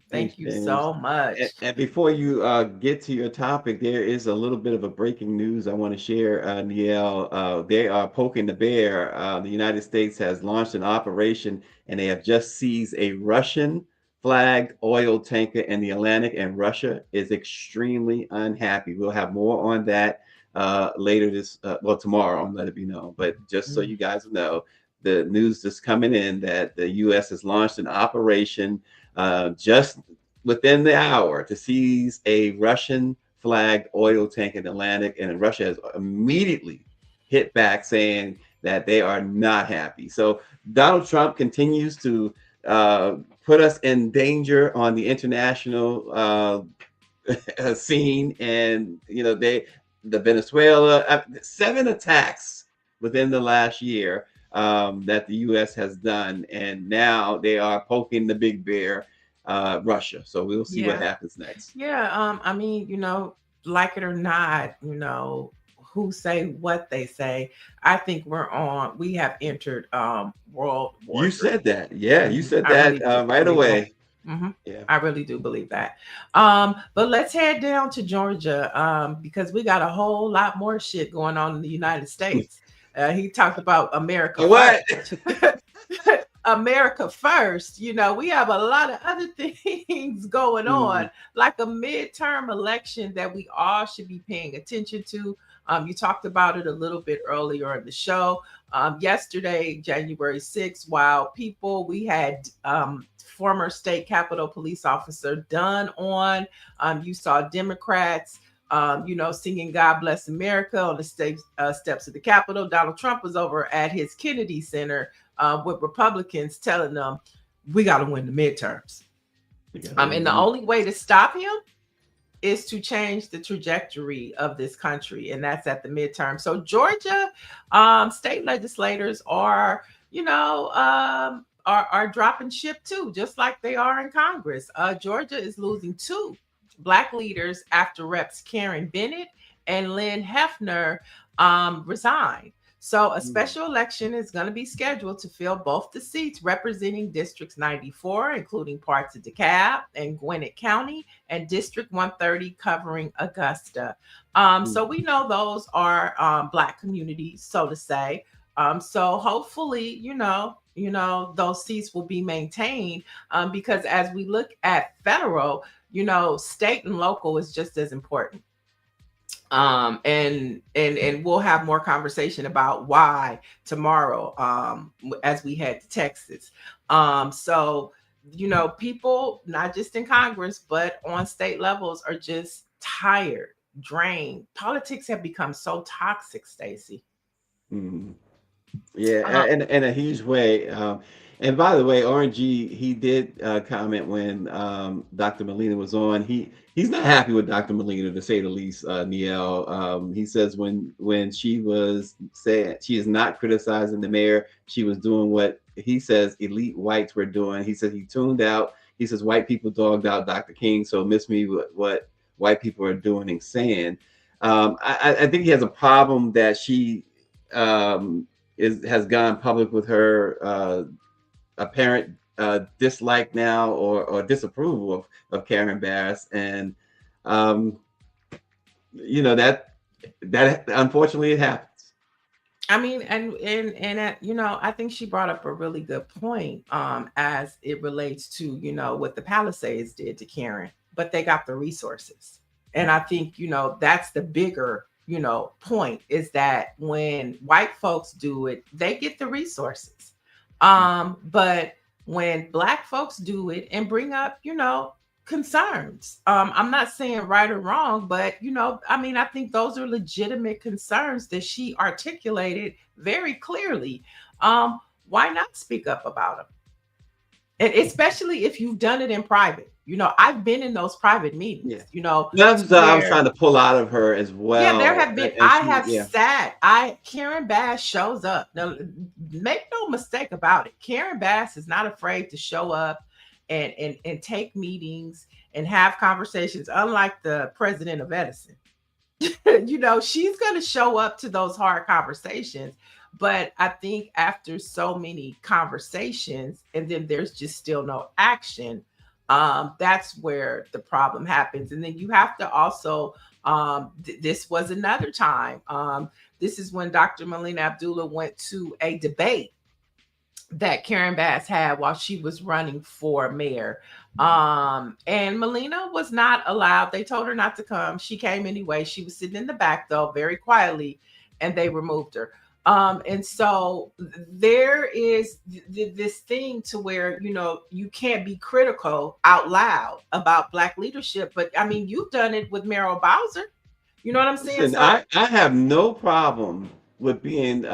Thank you so much. And before you get to your topic, there is a little bit of a breaking news I want to share, Niele. They are poking the bear. The United States has launched an operation, and they have just seized a Russian flagged oil tanker in the Atlantic, and Russia is extremely unhappy. We'll have more on that later tomorrow on Let It Be Known. But just so you guys know, the news is coming in that the U.S. has launched an operation just within the hour to seize a Russian flagged oil tank in the Atlantic, and Russia has immediately hit back saying that they are not happy. So Donald Trump continues to put us in danger on the international scene, and the Venezuela 7 attacks within the last year that the U.S. has done, and now they are poking the big bear, Russia. So we'll see what happens next. Yeah, I mean, like it or not, who say what they say. I think we have entered World War. You said that, you said that really right away. Mm-hmm. Yeah, I really do believe that. But let's head down to Georgia because we got a whole lot more shit going on in the United States. He talked about America. What? America first. We have a lot of other things going on, like a midterm election that we all should be paying attention to. You talked about it a little bit earlier in the show. Yesterday, January 6th, while we had former state Capitol police officer done on, you saw Democrats singing God Bless America on the steps of the Capitol. Donald Trump was over at his Kennedy Center with Republicans telling them, we got to win the midterms. And the only way to stop him is to change the trajectory of this country, and that's at the midterm. So Georgia state legislators are dropping ship too, just like they are in Congress. Georgia is losing 2 Black leaders after Reps Karen Bennett and Lynn Hefner resigned. So a special election is going to be scheduled to fill both the seats representing Districts 94, including parts of DeKalb and Gwinnett County, and District 130 covering Augusta. So we know those are Black communities, so to say. So hopefully, those seats will be maintained because as we look at federal, state and local is just as important. And we'll have more conversation about why tomorrow as we head to Texas. So, people, not just in Congress, but on state levels are just tired, drained. Politics have become so toxic, Stacey. Yeah, in a huge way. And by the way, RNG, he did comment when Dr. Molina was on. He's not happy with Dr. Molina, to say the least, Niele. He says when she was saying she is not criticizing the mayor, she was doing what he says elite whites were doing. He said he tuned out. He says white people dogged out Dr. King, so miss me with what white people are doing and saying. I think he has a problem that she has gone public with her apparent dislike now or disapproval of Karen Bass, and that unfortunately it happens. I mean, and I think she brought up a really good point as it relates to what the Palisades did to Karen, but they got the resources, and I think that's the bigger point, is that when white folks do it, they get the resources. But when Black folks do it and bring up, concerns, I'm not saying right or wrong, but, I think those are legitimate concerns that she articulated very clearly. Why not speak up about them? And especially if you've done it in private. You know, I've been in those private meetings, Yeah. you know. That's what I was where- trying to pull out of her as well. Yeah, there have been. And I she- have yeah. sat. Karen Bass shows up. Now, make no mistake about it. Karen Bass is not afraid to show up and take meetings and have conversations. Unlike the president of Edison, you know, she's going to show up to those hard conversations. But I think after so many conversations, and then there's just still no action, that's where the problem happens. And then you have to also, this was another time. This is when Dr. Melina Abdullah went to a debate that Karen Bass had while she was running for mayor. And Melina was not allowed. They told her not to come. She came anyway. She was sitting in the back, though, very quietly, and they removed her. And so there is this thing to where, you know, you can't be critical out loud about Black leadership. But I mean, you've done it with Merrill Bowser. You know what I'm saying? Listen, I have no problem with being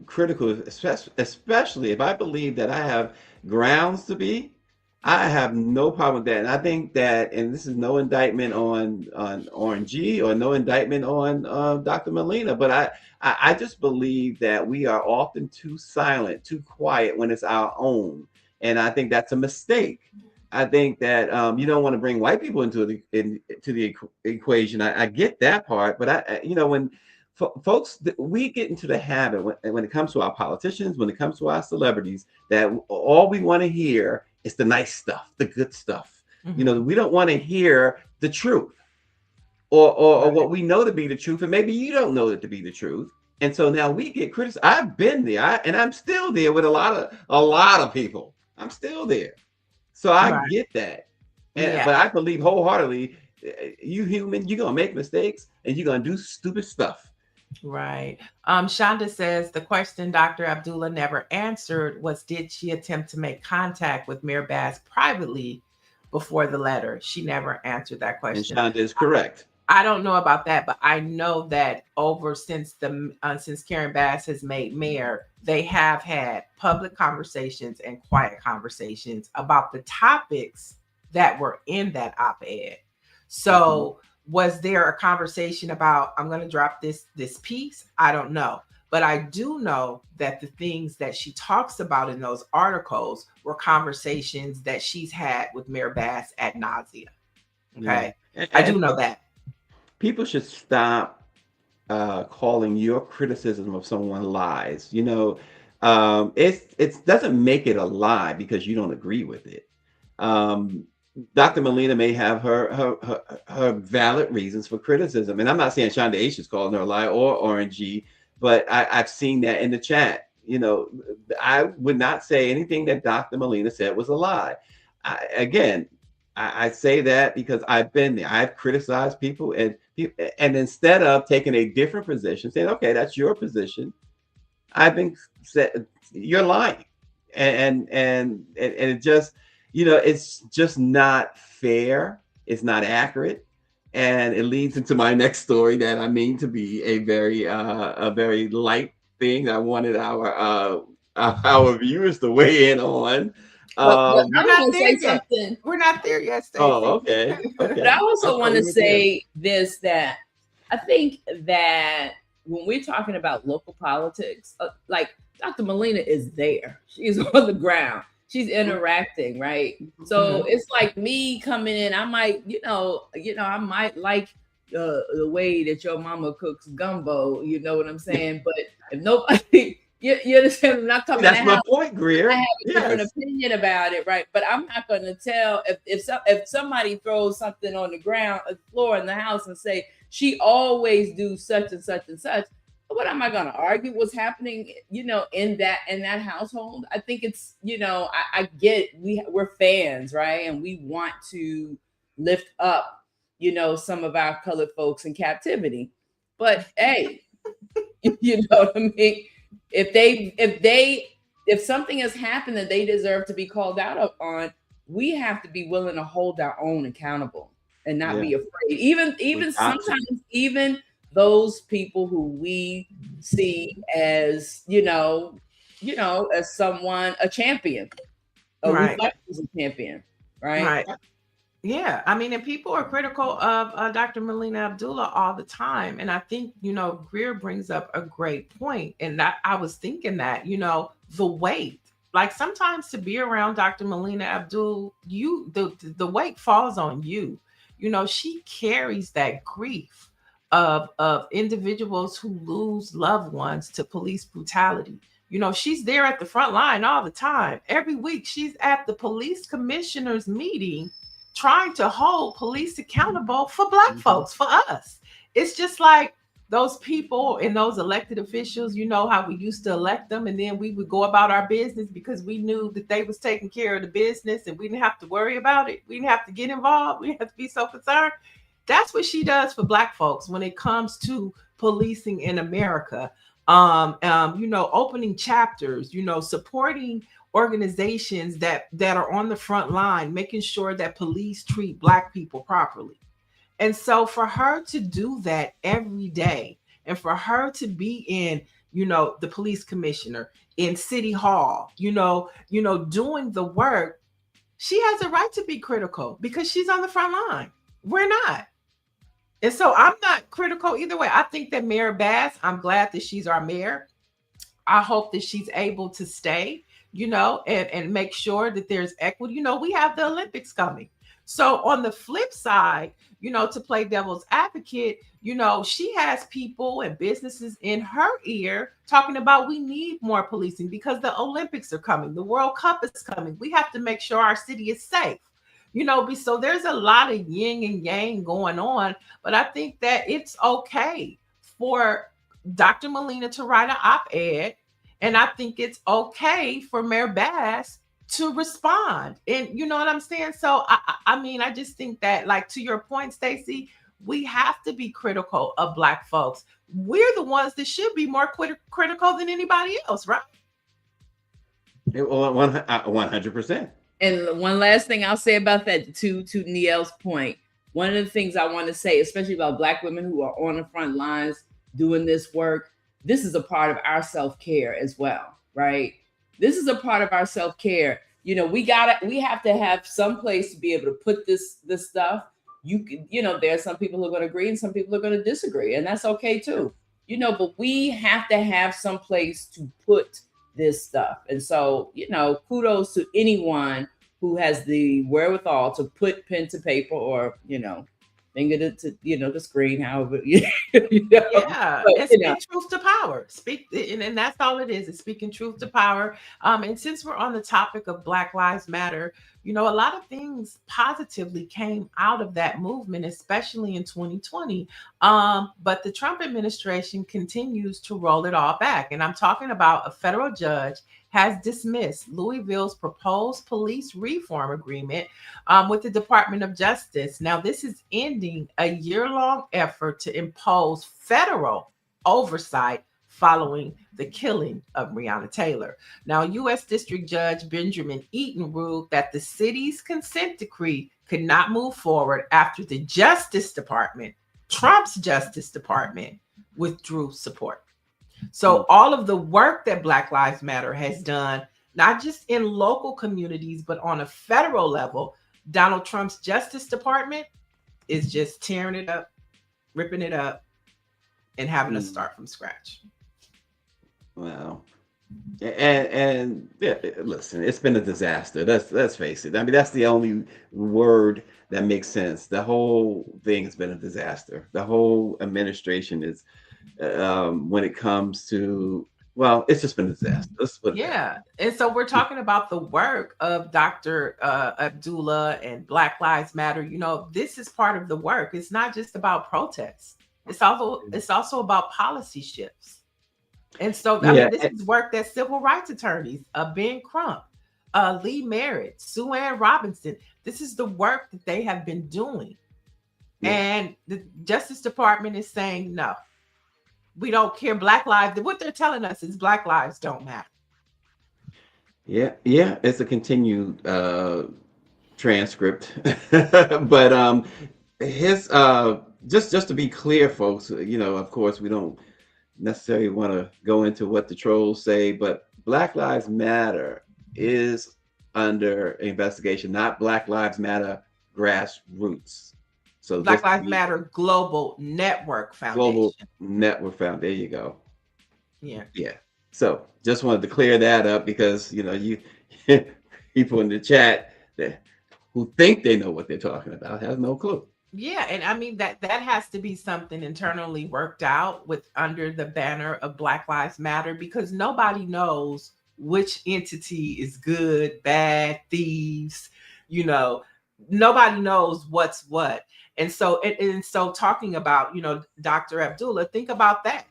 critical, especially if I believe that I have grounds to be. I have no problem with that. And I think that, and this is no indictment on RNG or no indictment on Dr. Melina, but I just believe that we are often too silent, too quiet when it's our own. And I think that's a mistake. I think that you don't want to bring white people into the equation. I get that part, but you know, when folks, we get into the habit when it comes to our politicians, when it comes to our celebrities, that all we want to hear is the nice stuff, the good stuff. Mm-hmm. You know, we don't want to hear the truth or what we know to be the truth, and maybe you don't know it to be the truth. And so now we get criticized. I've been there, and I'm still there with a lot of people. I'm still there, so I get that. But I believe wholeheartedly, you human, you're gonna make mistakes and you're gonna do stupid stuff. Right. Shonda says the question Dr. Abdullah never answered was, did she attempt to make contact with Mayor Bass privately before the letter? She never answered that question. And Shonda is correct. I don't know about that, but I know that since Karen Bass has made mayor, they have had public conversations and quiet conversations about the topics that were in that op-ed. So was there a conversation about, I'm going to drop this piece? I don't know. But I do know that the things that she talks about in those articles were conversations that she's had with Mayor Bass ad nauseum. Okay. Yeah. I do know that. People should stop calling your criticism of someone lies. You know, it doesn't make it a lie because you don't agree with it. Dr. Melina may have her valid reasons for criticism. And I'm not saying Shonda H is calling her a lie or RNG, but I've seen that in the chat. You know, I would not say anything that Dr. Melina said was a lie. I say that because I've been there. I've criticized people, and instead of taking a different position, saying, okay, that's your position, I've been said, you're lying. And it just, you know, it's just not fair. It's not accurate. And it leads into my next story that I mean to be a very light thing. I wanted our viewers to weigh in on. Well, We're not there yet. We're not there yet, Stacey. Oh, okay. But I also want to say this, that I think that when we're talking about local politics, like Dr. Melina is there. She's on the ground. She's interacting, right? So it's like me coming in. I might, I might like the way that your mama cooks gumbo. You know what I'm saying? But if nobody, you understand? I'm not coming. That's my point, Greer. I have a different opinion about it, right? But I'm not going to tell if somebody throws something on the ground, the floor in the house, and say she always do such and such and such. What am I going to argue what's happening, in that household? I think it's, I get we're fans, right? And we want to lift up, some of our colored folks in captivity. But hey, you know what I mean? If something has happened that they deserve to be called out on, we have to be willing to hold our own accountable and not be afraid. Even sometimes, even those people who we see as, as someone, a champion, Right. Reflect as a champion, right? Right. Yeah, I mean, and people are critical of Dr. Melina Abdullah all the time, and I think Greer brings up a great point, and that I was thinking that the weight, like sometimes to be around Dr. Melina Abdul, the weight falls on you. She carries that grief of individuals who lose loved ones to police brutality. She's there at the front line all the time. Every week, she's at the police commissioner's meeting trying to hold police accountable for Black folks, for us. It's just like those people and those elected officials, how we used to elect them and then we would go about our business because we knew that they was taking care of the business and we didn't have to worry about it. We didn't have to get involved. We didn't have to be so concerned. That's what she does for Black folks when it comes to policing in America. Opening chapters, supporting organizations that are on the front line, making sure that police treat Black people properly. And so for her to do that every day, and for her to be in, the police commissioner, in City Hall, doing the work, she has a right to be critical because she's on the front line. We're not. And so I'm not critical either way. I think that Mayor Bass, I'm glad that she's our mayor. I hope that she's able to stay, and make sure that there's equity. We have the Olympics coming. So on the flip side, to play devil's advocate, she has people and businesses in her ear talking about we need more policing because the Olympics are coming. The World Cup is coming. We have to make sure our city is safe. So there's a lot of yin and yang going on, but I think that it's okay for Dr. Melina to write an op-ed, and I think it's okay for Mayor Bass to respond. And you know what I'm saying? So I just think that, like, to your point, Stacey, we have to be critical of Black folks. We're the ones that should be more critical than anybody else, right? 100%. And one last thing I'll say about that, to Nielle's point, one of the things I want to say, especially about Black women who are on the front lines doing this work, this is a part of our self-care as well, right? This is a part of our self-care. We have to have some place to be able to put this stuff. There are some people who are going to agree and some people are going to disagree, and that's okay too. But we have to have some place to put this stuff. And so, kudos to anyone who has the wherewithal to put pen to paper or, finger to the screen, however. Yeah, and speak truth to power. And that's all it is speaking truth to power. And since we're on the topic of Black Lives Matter, a lot of things positively came out of that movement, especially in 2020. But the Trump administration continues to roll it all back. And I'm talking about a federal judge has dismissed Louisville's proposed police reform agreement with the Department of Justice. Now, this is ending a year-long effort to impose federal oversight following the killing of Breonna Taylor. Now, U.S. District Judge Benjamin Eaton ruled that the city's consent decree could not move forward after the Justice Department, Trump's Justice Department, withdrew support. So all of the work that Black Lives Matter has done, not just in local communities, but on a federal level, Donald Trump's Justice Department is just tearing it up, ripping it up, and having to start from scratch. Wow. And yeah, listen, it's been a disaster. Let's face it. I mean, that's the only word that makes sense. The whole thing has been a disaster. The whole administration is, when it comes to, well, it's just been a disaster. Yeah. And so we're talking about the work of Dr. Abdullah and Black Lives Matter. This is part of the work. It's not just about protests. It's also about policy shifts. And so this is work that civil rights attorneys, Ben Crump, Lee Merritt, Sue Ann Robinson, this is the work that they have been doing. Yeah. And the Justice Department is saying, no, we don't care. Black lives, what they're telling us is Black lives don't matter. Yeah, it's a continued transcript. But his just to be clear, folks, of course, we don't necessarily want to go into what the trolls say, but Black Lives Matter is under investigation, not Black Lives Matter grassroots. So Black Lives Matter Global Network Foundation. Global Network Foundation. There you go. Yeah. Yeah. So just wanted to clear that up because you people in the chat who think they know what they're talking about have no clue. Yeah, and I mean that has to be something internally worked out with under the banner of Black Lives Matter, because nobody knows which entity is good, bad, thieves, nobody knows what's what. And so talking about, Dr. Abdullah, think about that.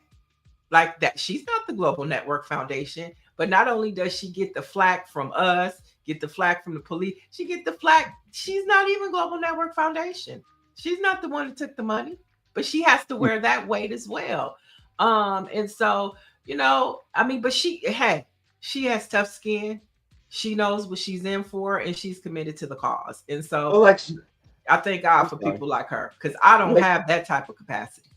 Like that, she's not the Global Network Foundation, but not only does she get the flack from us, get the flack from the police, she get the flack. She's not even Global Network Foundation. She's not the one that took the money, but she has to wear that weight as well. And so, but she has tough skin. She knows what she's in for, and she's committed to the cause. And so I thank God for people like her, because I don't have that type of capacity.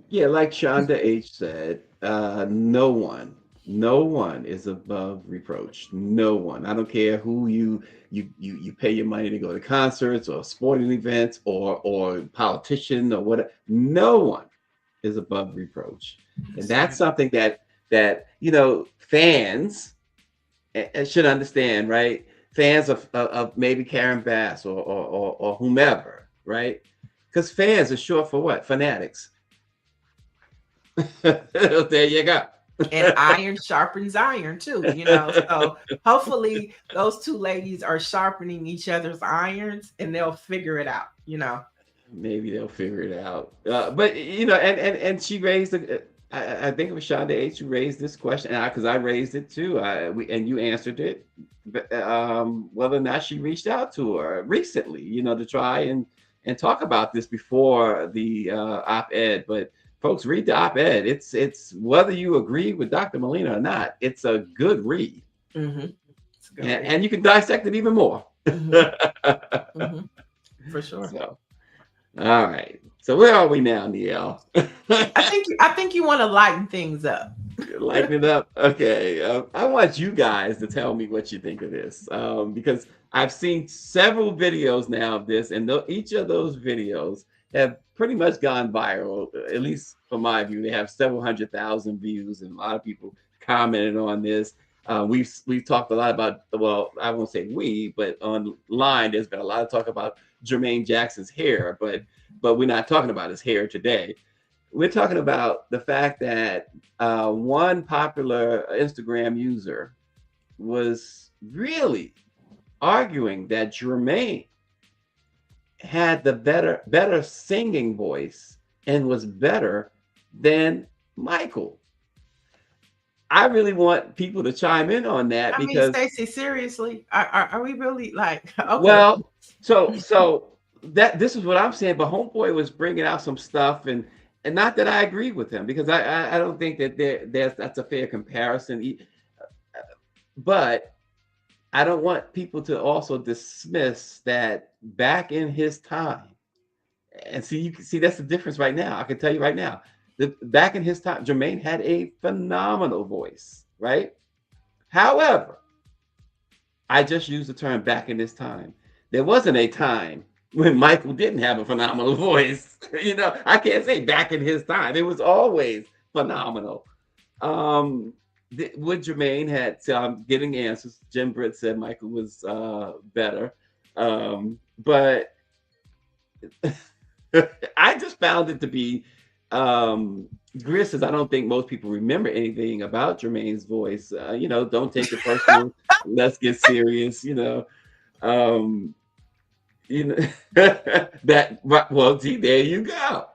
Yeah, like Shonda H said, no one is above reproach. No one. I don't care who you pay your money to go to concerts or sporting events or politician or whatever. No one is above reproach, and that's something that fans should understand, right? Fans of maybe Karen Bass or whomever, right? Because fans are short for what? Fanatics. There you go. And iron sharpens iron too, So hopefully those two ladies are sharpening each other's irons, and they'll figure it out, Maybe they'll figure it out. But and she raised I think it was Shonda H who raised this question, because I raised it too. And you answered it. Whether or not she reached out to her recently, to try and talk about this before the op-ed, but. Folks, read the op-ed. It's whether you agree with Dr. Molina or not, it's a good read. Mm-hmm. And you can dissect it even more. Mm-hmm. Mm-hmm. For sure. So, all right. So where are we now, Niele? I think you want to lighten things up. Lighten it up. Okay. I want you guys to tell me what you think of this, because I've seen several videos now of this, and each of those videos have pretty much gone viral, at least from my view. They have several 100,000 views, and a lot of people commented on this. We've talked a lot about, well, I won't say we, but online there's been a lot of talk about Jermaine Jackson's hair, but we're not talking about his hair today. We're talking about the fact that one popular Instagram user was really arguing that Jermaine had the better singing voice and was better than Michael. I really want people to chime in on that, because Stacey, seriously, are we really like? Okay. Well, so that this is what I'm saying. But Homeboy was bringing out some stuff, and not that I agree with him, because I don't think that that's a fair comparison. But I don't want people to also dismiss that back in his time, and you can see that's the difference right now. I can tell you right now, that back in his time, Jermaine had a phenomenal voice, right? However, I just used the term back in his time. There wasn't a time when Michael didn't have a phenomenal voice. I can't say back in his time. It was always phenomenal. What Jermaine had, so I'm getting answers. Jim Britt said Michael was better. But I just found it to be, Greer says, I don't think most people remember anything about Jermaine's voice. Don't take it personal. Let's get serious, that, well, see, there you go.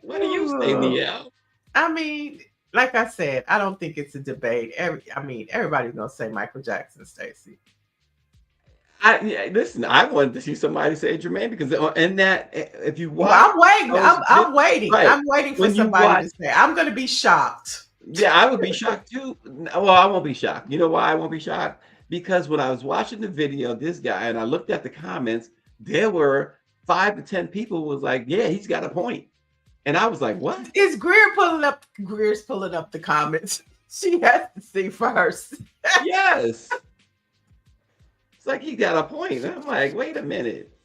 What do you say, Niele? I mean, like I said, I don't think it's a debate. Everybody's gonna say Michael Jackson, Stacey. Listen, I wanted to see somebody say Jermaine, because in that, if you watch, I'm waiting. I'm waiting. Right. I'm waiting for somebody to say. I'm gonna be shocked. Yeah, I would be shocked too. Well, I won't be shocked. You know why I won't be shocked? Because when I was watching the video of this guy and I looked at the comments, there were 5 to 10 people who was like, yeah, he's got a point. And I was like, what? Is Greer pulling up? Greer's pulling up the comments. She has to see first. Yes. It's like he got a point. I'm like, wait a minute.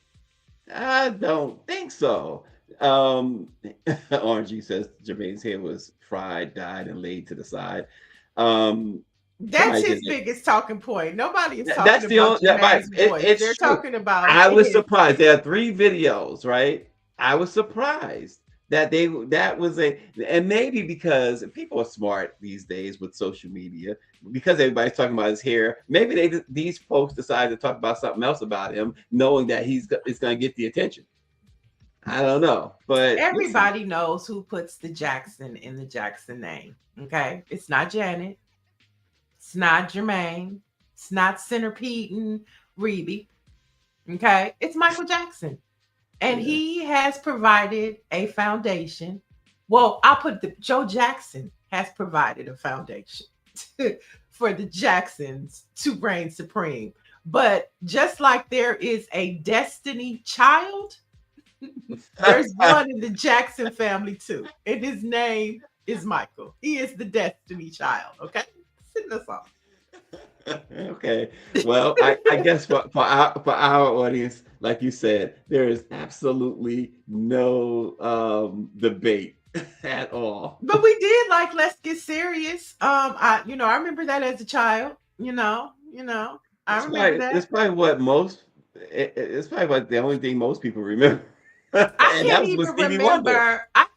I don't think so. RG says Jermaine's hair was fried, dyed, and laid to the side. That's his biggest talking point. Nobody is talking that's the about only. Jermaine's voice. It's They're true. talking about. I was surprised. There are 3 videos, right? I was surprised that that was and maybe because people are smart these days with social media, because everybody's talking about his hair. Maybe these folks decided to talk about something else about him, knowing that it's going to get the attention. I don't know, but everybody knows who puts the Jackson in the Jackson name. Okay, it's not Janet, it's not Jermaine, it's not Centipede and Reby. Okay, it's Michael Jackson, and he has provided a foundation. Well, I'll put Joe Jackson has provided a foundation for the Jacksons to reign supreme. But just like there is a Destiny Child, there's one in the Jackson family too, and his name is Michael. He is the Destiny Child. Okay, send us off. Okay, well, I guess for our audience, like you said, there is absolutely no debate at all. But we did like Let's Get Serious. I remember that as a child. I remember that. It's probably what most. It's probably what the only thing most people remember. I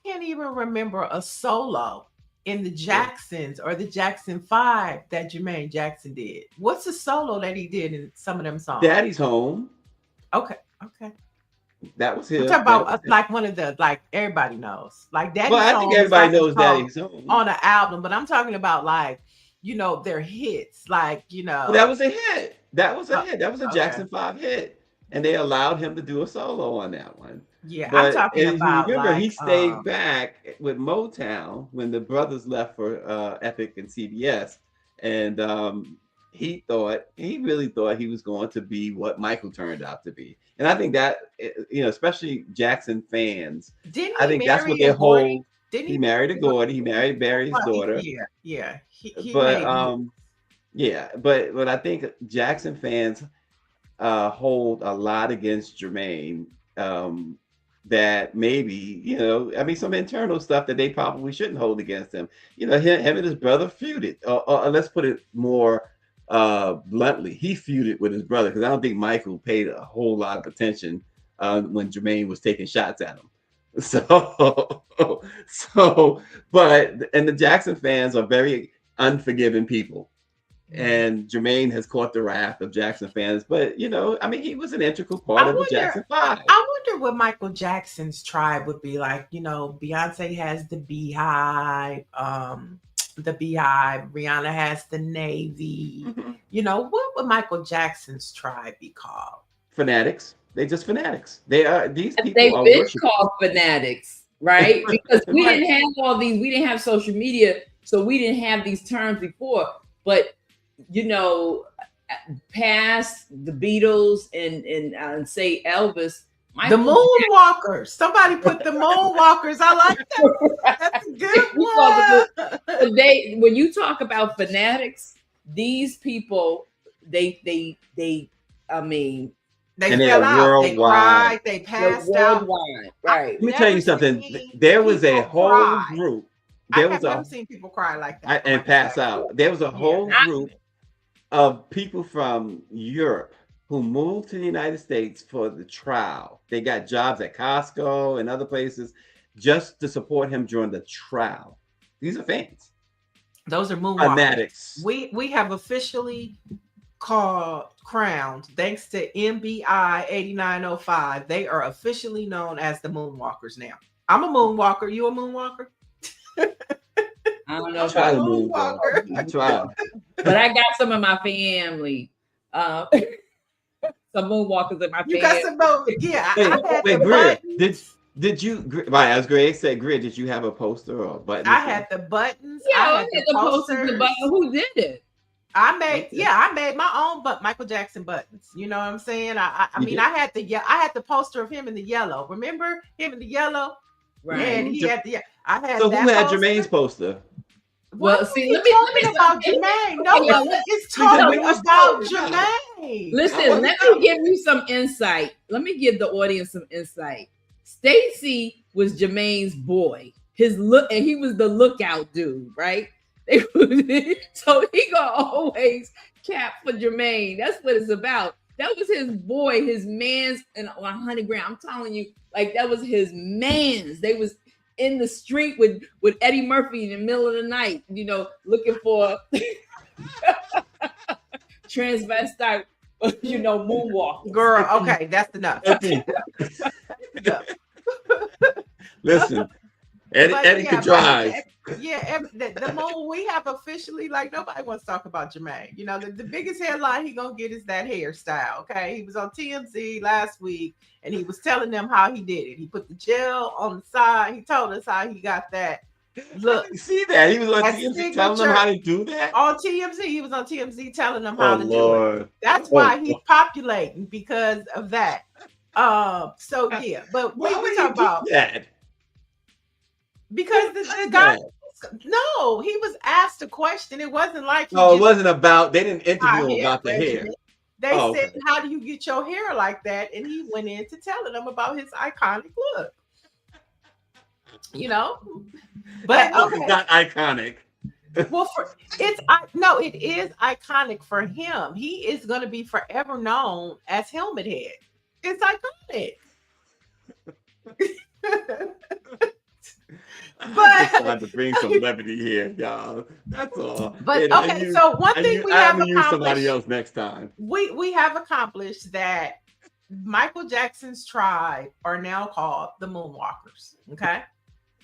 can't even remember a solo in the Jacksons or the Jackson 5 that Jermaine Jackson did. What's the solo that he did in some of them songs? Daddy's Home. Okay. That was him. I'm talking about like one of the, like, everybody knows. Like Daddy's Home. Well, I think everybody knows Daddy's Home on an album, but I'm talking about like, their hits. Like, Well, that was a hit. That was a hit. That was a Jackson 5 hit. And they allowed him to do a solo on that one. Yeah, but I'm talking about. Remember, like, he stayed back with Motown when the brothers left for Epic and CBS, and he really thought he was going to be what Michael turned out to be. And I think that, especially Jackson fans, I think that's what their whole. He married a Gordy. He married Barry's daughter. Yeah. But I think Jackson fans hold a lot against Jermaine. That maybe, some internal stuff that they probably shouldn't hold against him. Him and his brother feuded, or let's put it more bluntly, he feuded with his brother, because I don't think Michael paid a whole lot of attention when Jermaine was taking shots at him. But the Jackson fans are very unforgiving people. And Jermaine has caught the wrath of Jackson fans, but he was an integral part of the Jackson 5. I wonder what Michael Jackson's tribe would be like. Beyonce has the Beehive, Rihanna has the Navy. What would Michael Jackson's tribe be called? Fanatics. They just fanatics. They are these people. They've been called fanatics, right? Because we didn't have all these. We didn't have social media, so we dn't have these terms before. But past the Beatles and say Elvis, the Moonwalkers. Somebody put the Moonwalkers. I like that. That's a good one. When you talk about fanatics, these people, they fell out. They cried. They passed out. Right. Let me tell you something. There was a whole group. I've never seen people cry like that and pass out. There was a whole group of people from Europe who moved to the United States for the trial. They got jobs at Costco and other places just to support him during the trial. These are fans. Those are Moonwalkers. Fanatics. We have officially crowned, thanks to MBI 8905. They are officially known as the Moonwalkers now. I'm a Moonwalker. You a Moonwalker? I don't know. I try. But I got some of my family. Some Moonwalkers in my family. You got some Yeah. Wait, Grid, did you? Right, as Greg said, Grid, did you have a poster or button? I had the buttons. Yeah, I had the posters. The button. Who did it? I made my own Michael Jackson buttons. You know what I'm saying? I had the poster of him in the yellow. Remember him in the yellow? Right. And he had the. I had. So that who had poster. Jermaine's poster? Well, see, let me talking about Jermaine. No, it's talking about Jermaine. Right. Listen, let me give you some insight. Let me give the audience some insight. Stacy was Jermaine's boy. His look, and he was the lookout dude, right? So he gonna always cap for Jermaine. That's what it's about. That was his boy, his man's, and 100 grand. I'm telling you, like that was his man's. They was in the street with Eddie Murphy in the middle of the night, you know, looking for transvestite, you know, moonwalk. Girl, okay, that's enough. Listen, Eddie could drive. The moment we have officially, like, nobody wants to talk about Jermaine. You know, the biggest headline he gonna get is that hairstyle. Okay, he was on TMZ last week, and he was telling them how he did it. He put the gel on the side. He told us how he got that look. You see that he was on TMZ telling them how to do that. On TMZ, he was on TMZ telling them how to Lord. do it. That's why he's populating, because of that. So yeah, but we talk about that. Because the guy, no, he was asked a question. It wasn't like it wasn't about. They didn't interview him about the hair. They said, "How do you get your hair like that?" And he went into telling them about his iconic look. You know, but it's not iconic. Well, it is iconic for him. He is going to be forever known as Helmet Head. It's iconic. But trying to bring some levity here, y'all. That's all. But okay, so one thing we have accomplished. Somebody else next time. We have accomplished that Michael Jackson's tribe are now called the Moonwalkers. Okay,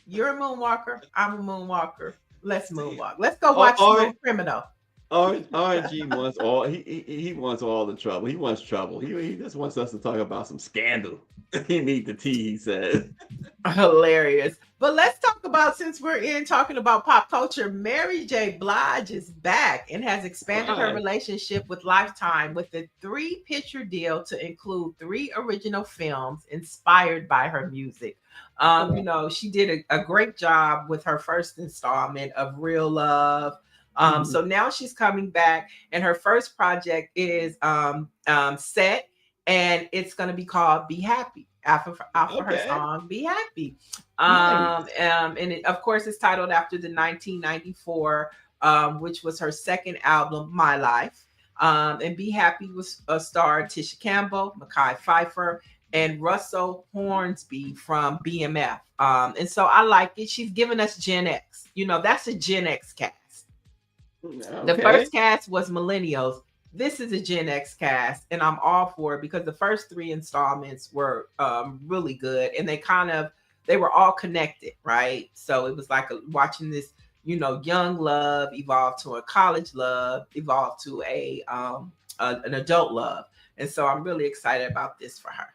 you're a Moonwalker. I'm a Moonwalker. Let's moonwalk. Let's go watch Smooth Criminal. RG wants all. He wants all the trouble. He wants trouble. He just wants us to talk about some scandal. He need the tea, he says. Hilarious. But let's talk about, since we're talking about pop culture, Mary J. Blige is back and has expanded her relationship with Lifetime with a 3-picture deal to include 3 original films inspired by her music. You know, she did a great job with her first installment of Real Love. So now she's coming back, and her first project is set, and it's going to be called Be Happy after her song Be Happy. And it, of course, it's titled after the 1994, which was her second album, My Life. And Be Happy was starred Tisha Campbell, Mekhi Phifer, and Russell Hornsby from BMF. And so I like it. She's giving us Gen X. You know, that's a Gen X cast. The first cast was millennials. This is a Gen X cast, and I'm all for it because the first 3 installments were really good, and they were all connected, right? So it was like watching this, you know, young love evolve to a college love, evolve to an adult love, and so I'm really excited about this for her.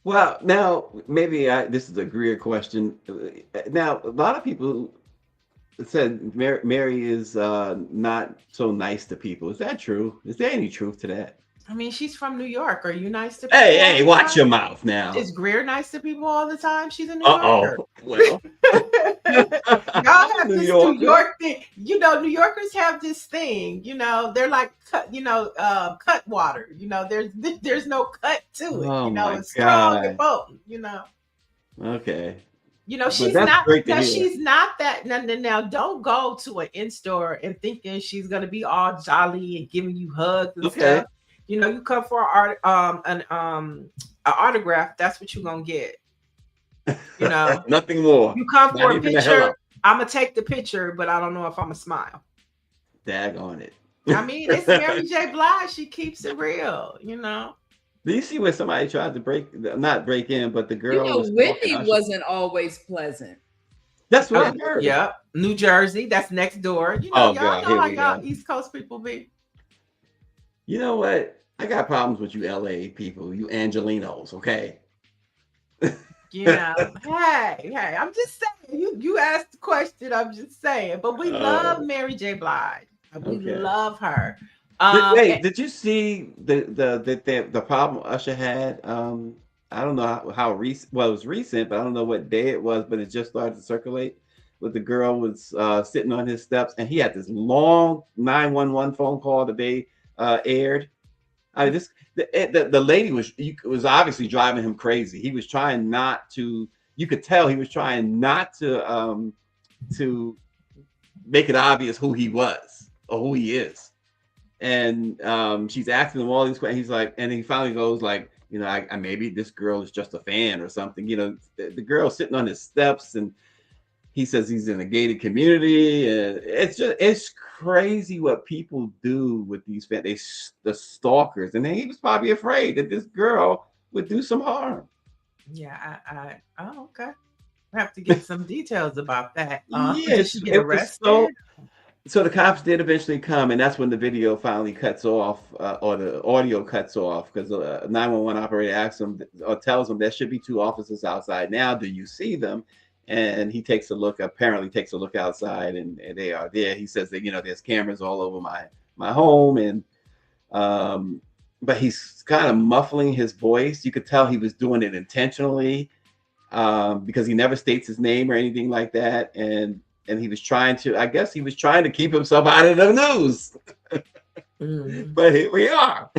Well, now maybe this is a Greer question. Now a lot of people said Mary is not so nice to people. Is that true? Is there any truth to that? I mean, she's from New York. Are you nice to people? Hey, watch your mouth now. Is Greer nice to people all the time? She's a New Yorker. Well. Y'all have this New York thing. You know, New Yorkers have this thing. You know, they're like, cut water. You know, there's no cut to it. You know, it's strong and potent. You know. Okay. You know, she's not that. Now, don't go to an in-store and thinking she's gonna be all jolly and giving you hugs and stuff. You know, you come for an autograph. That's what you're gonna get. You know, nothing more. You come for a picture. I'm gonna take the picture, but I don't know if I'm gonna smile. Daggone it. I mean, it's Mary J. Blige. She keeps it real. You know. Do you see where somebody tried to not break in, but the girl? You know, Whitney wasn't always pleasant. That's what I heard. Yep, New Jersey. That's next door. You know, y'all know how y'all East Coast people be. You know what? I got problems with you, LA people. You Angelinos, okay? You know, hey, I'm just saying. You asked the question. I'm just saying. But we love Mary J. Blige. We love her. Did you see the problem Usher had? I don't know how recent. Well, it was recent, but I don't know what day it was. But it just started to circulate. But the girl was sitting on his steps, and he had this long 911 phone call that they aired. I this the lady was obviously driving him crazy. He was trying not to. You could tell he was trying not to make it obvious who he was or who he is. And she's asking him all these questions. He's like, and he finally goes like, you know, I maybe this girl is just a fan or something. You know, the girl sitting on his steps, and he says he's in a gated community, and it's crazy what people do with these fans. The stalkers, and then he was probably afraid that this girl would do some harm. Yeah, oh, okay. I have to get some details about that. Yeah, did she get it was arrested? So the cops did eventually come, and that's when the video finally cuts off, or the audio cuts off, because the 911 operator asks him or tells him there should be 2 officers outside now. Do you see them? And he takes a look. Apparently, takes a look outside, and they are there. He says that, you know, there's cameras all over my home, and but he's kind of muffling his voice. You could tell he was doing it intentionally, because he never states his name or anything like that, and he was trying to, I guess he was trying to keep himself out of the news. But here we are.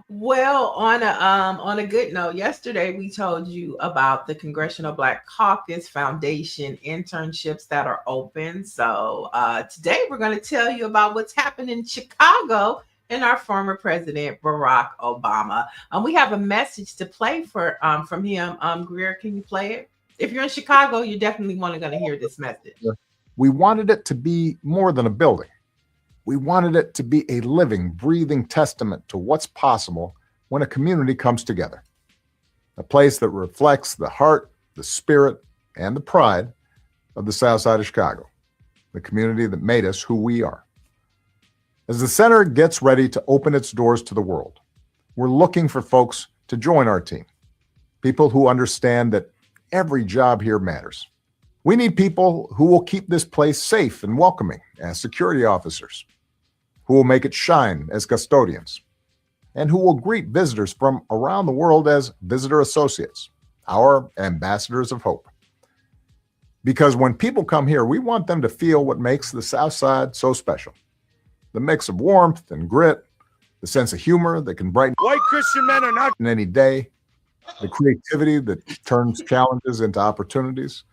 Well, on a good note, yesterday we told you about the Congressional Black Caucus Foundation internships that are open. So today we're going to tell you about what's happened in Chicago and our former president, Barack Obama. We have a message to play from him. Greer, can you play it? If you're in Chicago, you're definitely going to hear this message. We wanted it to be more than a building. We wanted it to be a living, breathing testament to what's possible when a community comes together. A place that reflects the heart, the spirit, and the pride of the South Side of Chicago, the community that made us who we are. As the center gets ready to open its doors to the world, we're looking for folks to join our team. People who understand that every job here matters. We need people who will keep this place safe and welcoming as security officers, who will make it shine as custodians, and who will greet visitors from around the world as visitor associates, our ambassadors of hope. Because when people come here, we want them to feel what makes the South Side so special. The mix of warmth and grit, the sense of humor that can brighten white Christian men are not in any day, the creativity that turns challenges into opportunities,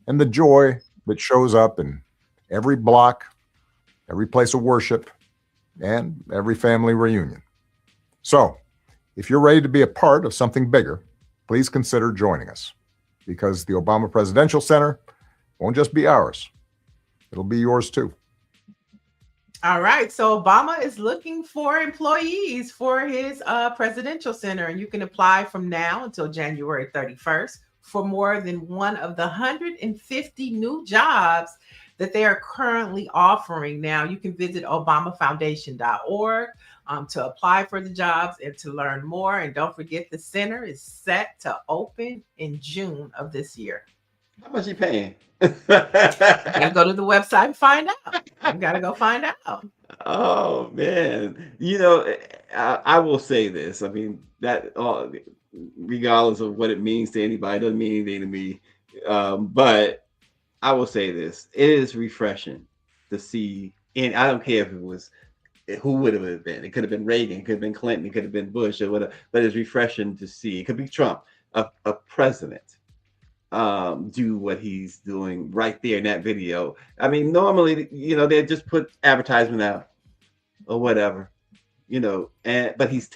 and the joy that shows up in every block, every place of worship, and every family reunion. So, if you're ready to be a part of something bigger, please consider joining us, because the Obama Presidential Center won't just be ours, it'll be yours too. All right, so Obama is looking for employees for his presidential center, and you can apply from now until January 31st for more than one of the 150 new jobs that they are currently offering. Now, you can visit obamafoundation.org to apply for the jobs and to learn more. And don't forget, the center is set to open in June of this year. How much are you paying? You gotta go to the website and find out. You gotta go find out. Oh man, you know, I will say this. I mean, that regardless of what it means to anybody, doesn't mean anything to me. But I will say this: it is refreshing to see, and I don't care if it was who would it have been. It could have been Reagan, it could have been Clinton, it could have been Bush, or whatever. But it's refreshing to see. It could be Trump, a president, do what he's doing right there in that video. I mean, normally, you know, they just put advertisement out or whatever, you know, but he's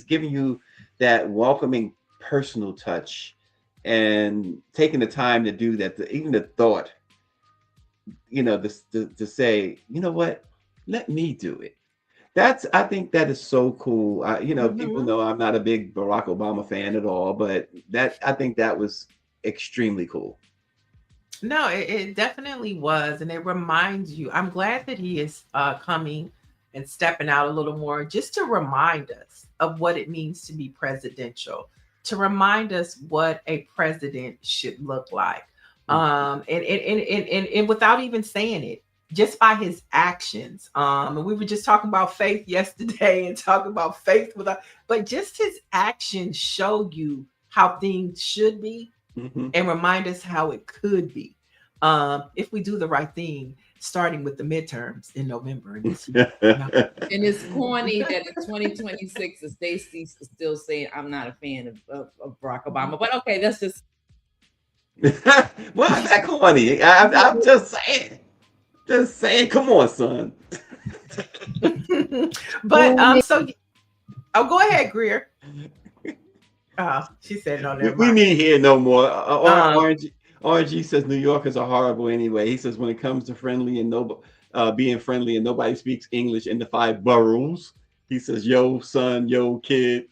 giving you that welcoming personal touch and taking the time to do that, even the thought, you know, to say, you know what, let me do it. I think that is so cool. You know, people know I'm not a big Barack Obama fan at all, but I think that was extremely cool. No, it definitely was. And it reminds you, I'm glad that he is coming and stepping out a little more just to remind us of what it means to be presidential, to remind us what a president should look like. And without even saying it, just by his actions. And we were just talking about faith yesterday and talking about faith but just his actions show you how things should be and remind us how it could be if we do the right thing. starting with the midterms in November. And this year, you know. And it's corny that in 2026, Stacey's still saying, I'm not a fan of Barack Obama. But okay, that's just. Why is that corny? I'm just saying. Just saying. Come on, son. But so, oh, go ahead, Greer. She said no. Never We mind. need hear no more. RG says New Yorkers are horrible anyway. He says when it comes to being friendly and nobody speaks English in the 5 boroughs, he says, yo, son, yo, kid.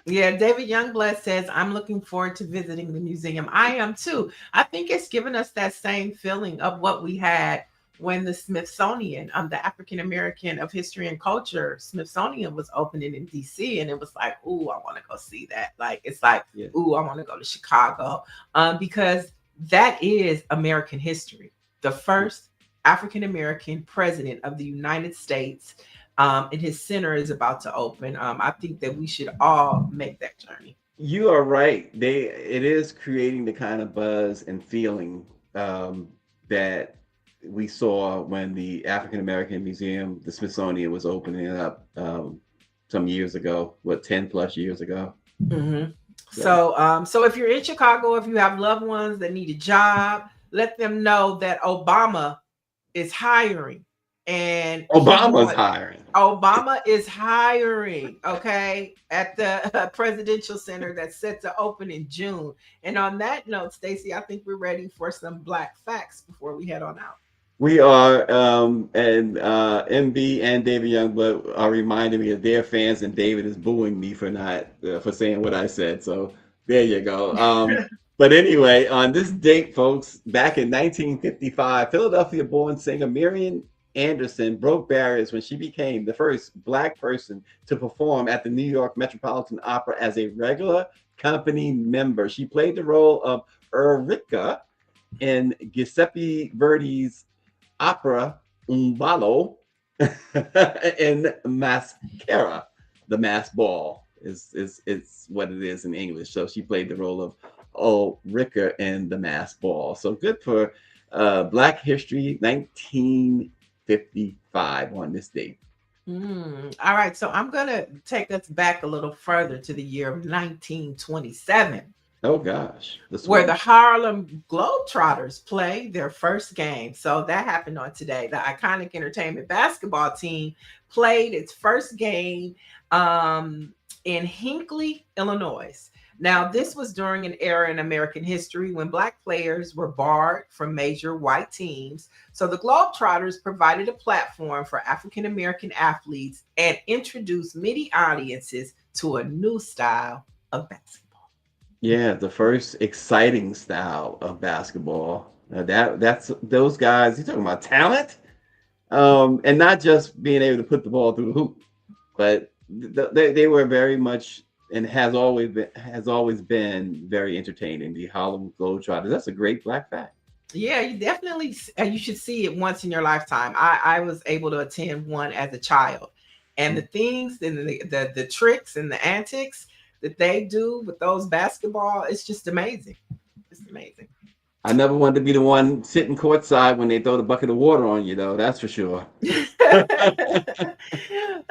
Yeah, David Youngblood says, I'm looking forward to visiting the museum. I am too. I think it's given us that same feeling of what we had when the Smithsonian, the African American of History and Culture Smithsonian was opening in DC. And it was like, ooh, I want to go see that. Like, it's like, ooh, I want to go to Chicago. Because that is American history. The first African American president of the United States. And his center is about to open. I think that we should all make that journey. You are right. It is creating the kind of buzz and feeling that we saw when the African American Museum, the Smithsonian, was opening up some years ago. 10 plus years ago. Mm-hmm. So if you're in Chicago, if you have loved ones that need a job, let them know that Obama is hiring. And Obama is hiring, okay, at the Presidential Center that's set to open in June. And on that note, Stacey, I think we're ready for some Black facts before we head on out. We are, and MB and David Youngblood are reminding me of their fans, and David is booing me for not for saying what I said. So there you go. But anyway, on this date, folks, back in 1955, Philadelphia-born singer Marian Anderson broke barriers when she became the first Black person to perform at the New York Metropolitan Opera as a regular company member. She played the role of Eurica in Giuseppe Verdi's opera Un Ballo in Mascara. The Masked Ball is what it is in English. So she played the role of Eurica in The Masked Ball. So good for Black History 1955 on this date. All right, so I'm gonna take us back a little further to the year of 1927. Oh gosh, where the Harlem Globetrotters play their first game. So that happened on today. The iconic entertainment basketball team played its first game in Hinckley, Illinois. Now, this was during an era in American history when Black players were barred from major white teams. So the Globetrotters provided a platform for African American athletes and introduced many audiences to a new style of basketball. Yeah, the first exciting style of basketball. That's those guys. You're talking about talent, and not just being able to put the ball through the hoop, but they were very much and has always been very entertaining. The Harlem Globetrotters. That's a great Black fact. Yeah, you should see it once in your lifetime. I was able to attend one as a child, and the things and the tricks and the antics that they do with those basketball, it's just amazing. It's amazing. I never wanted to be the one sitting courtside when they throw the bucket of water on you, though. That's for sure.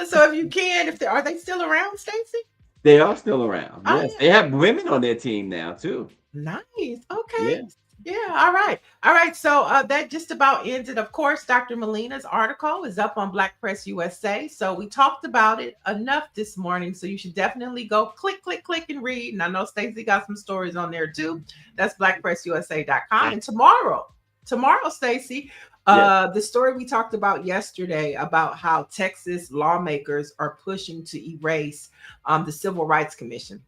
So if you can, are they still around, Stacey? They are still around. Oh, yes, yeah. They have women on their team now too. Nice. Okay. Yeah. All right. So that just about ends it. Of course, Dr. Molina's article is up on Black Press USA. So we talked about it enough this morning. So you should definitely go click, and read. And I know Stacey got some stories on there too. That's blackpressusa.com. And tomorrow, Stacey, the story we talked about yesterday about how Texas lawmakers are pushing to erase the Civil Rights Commission.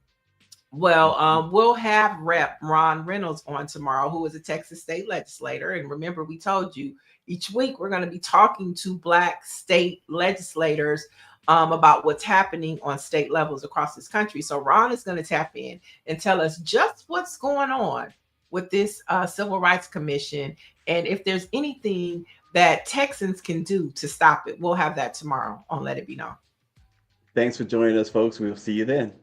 Well, we'll have Rep. Ron Reynolds on tomorrow, who is a Texas state legislator. And remember, we told you each week we're going to be talking to Black state legislators about what's happening on state levels across this country. So Ron is going to tap in and tell us just what's going on with this Civil Rights Commission and if there's anything that Texans can do to stop it. We'll have that tomorrow on Let It Be Known. Thanks for joining us, folks. We'll see you then.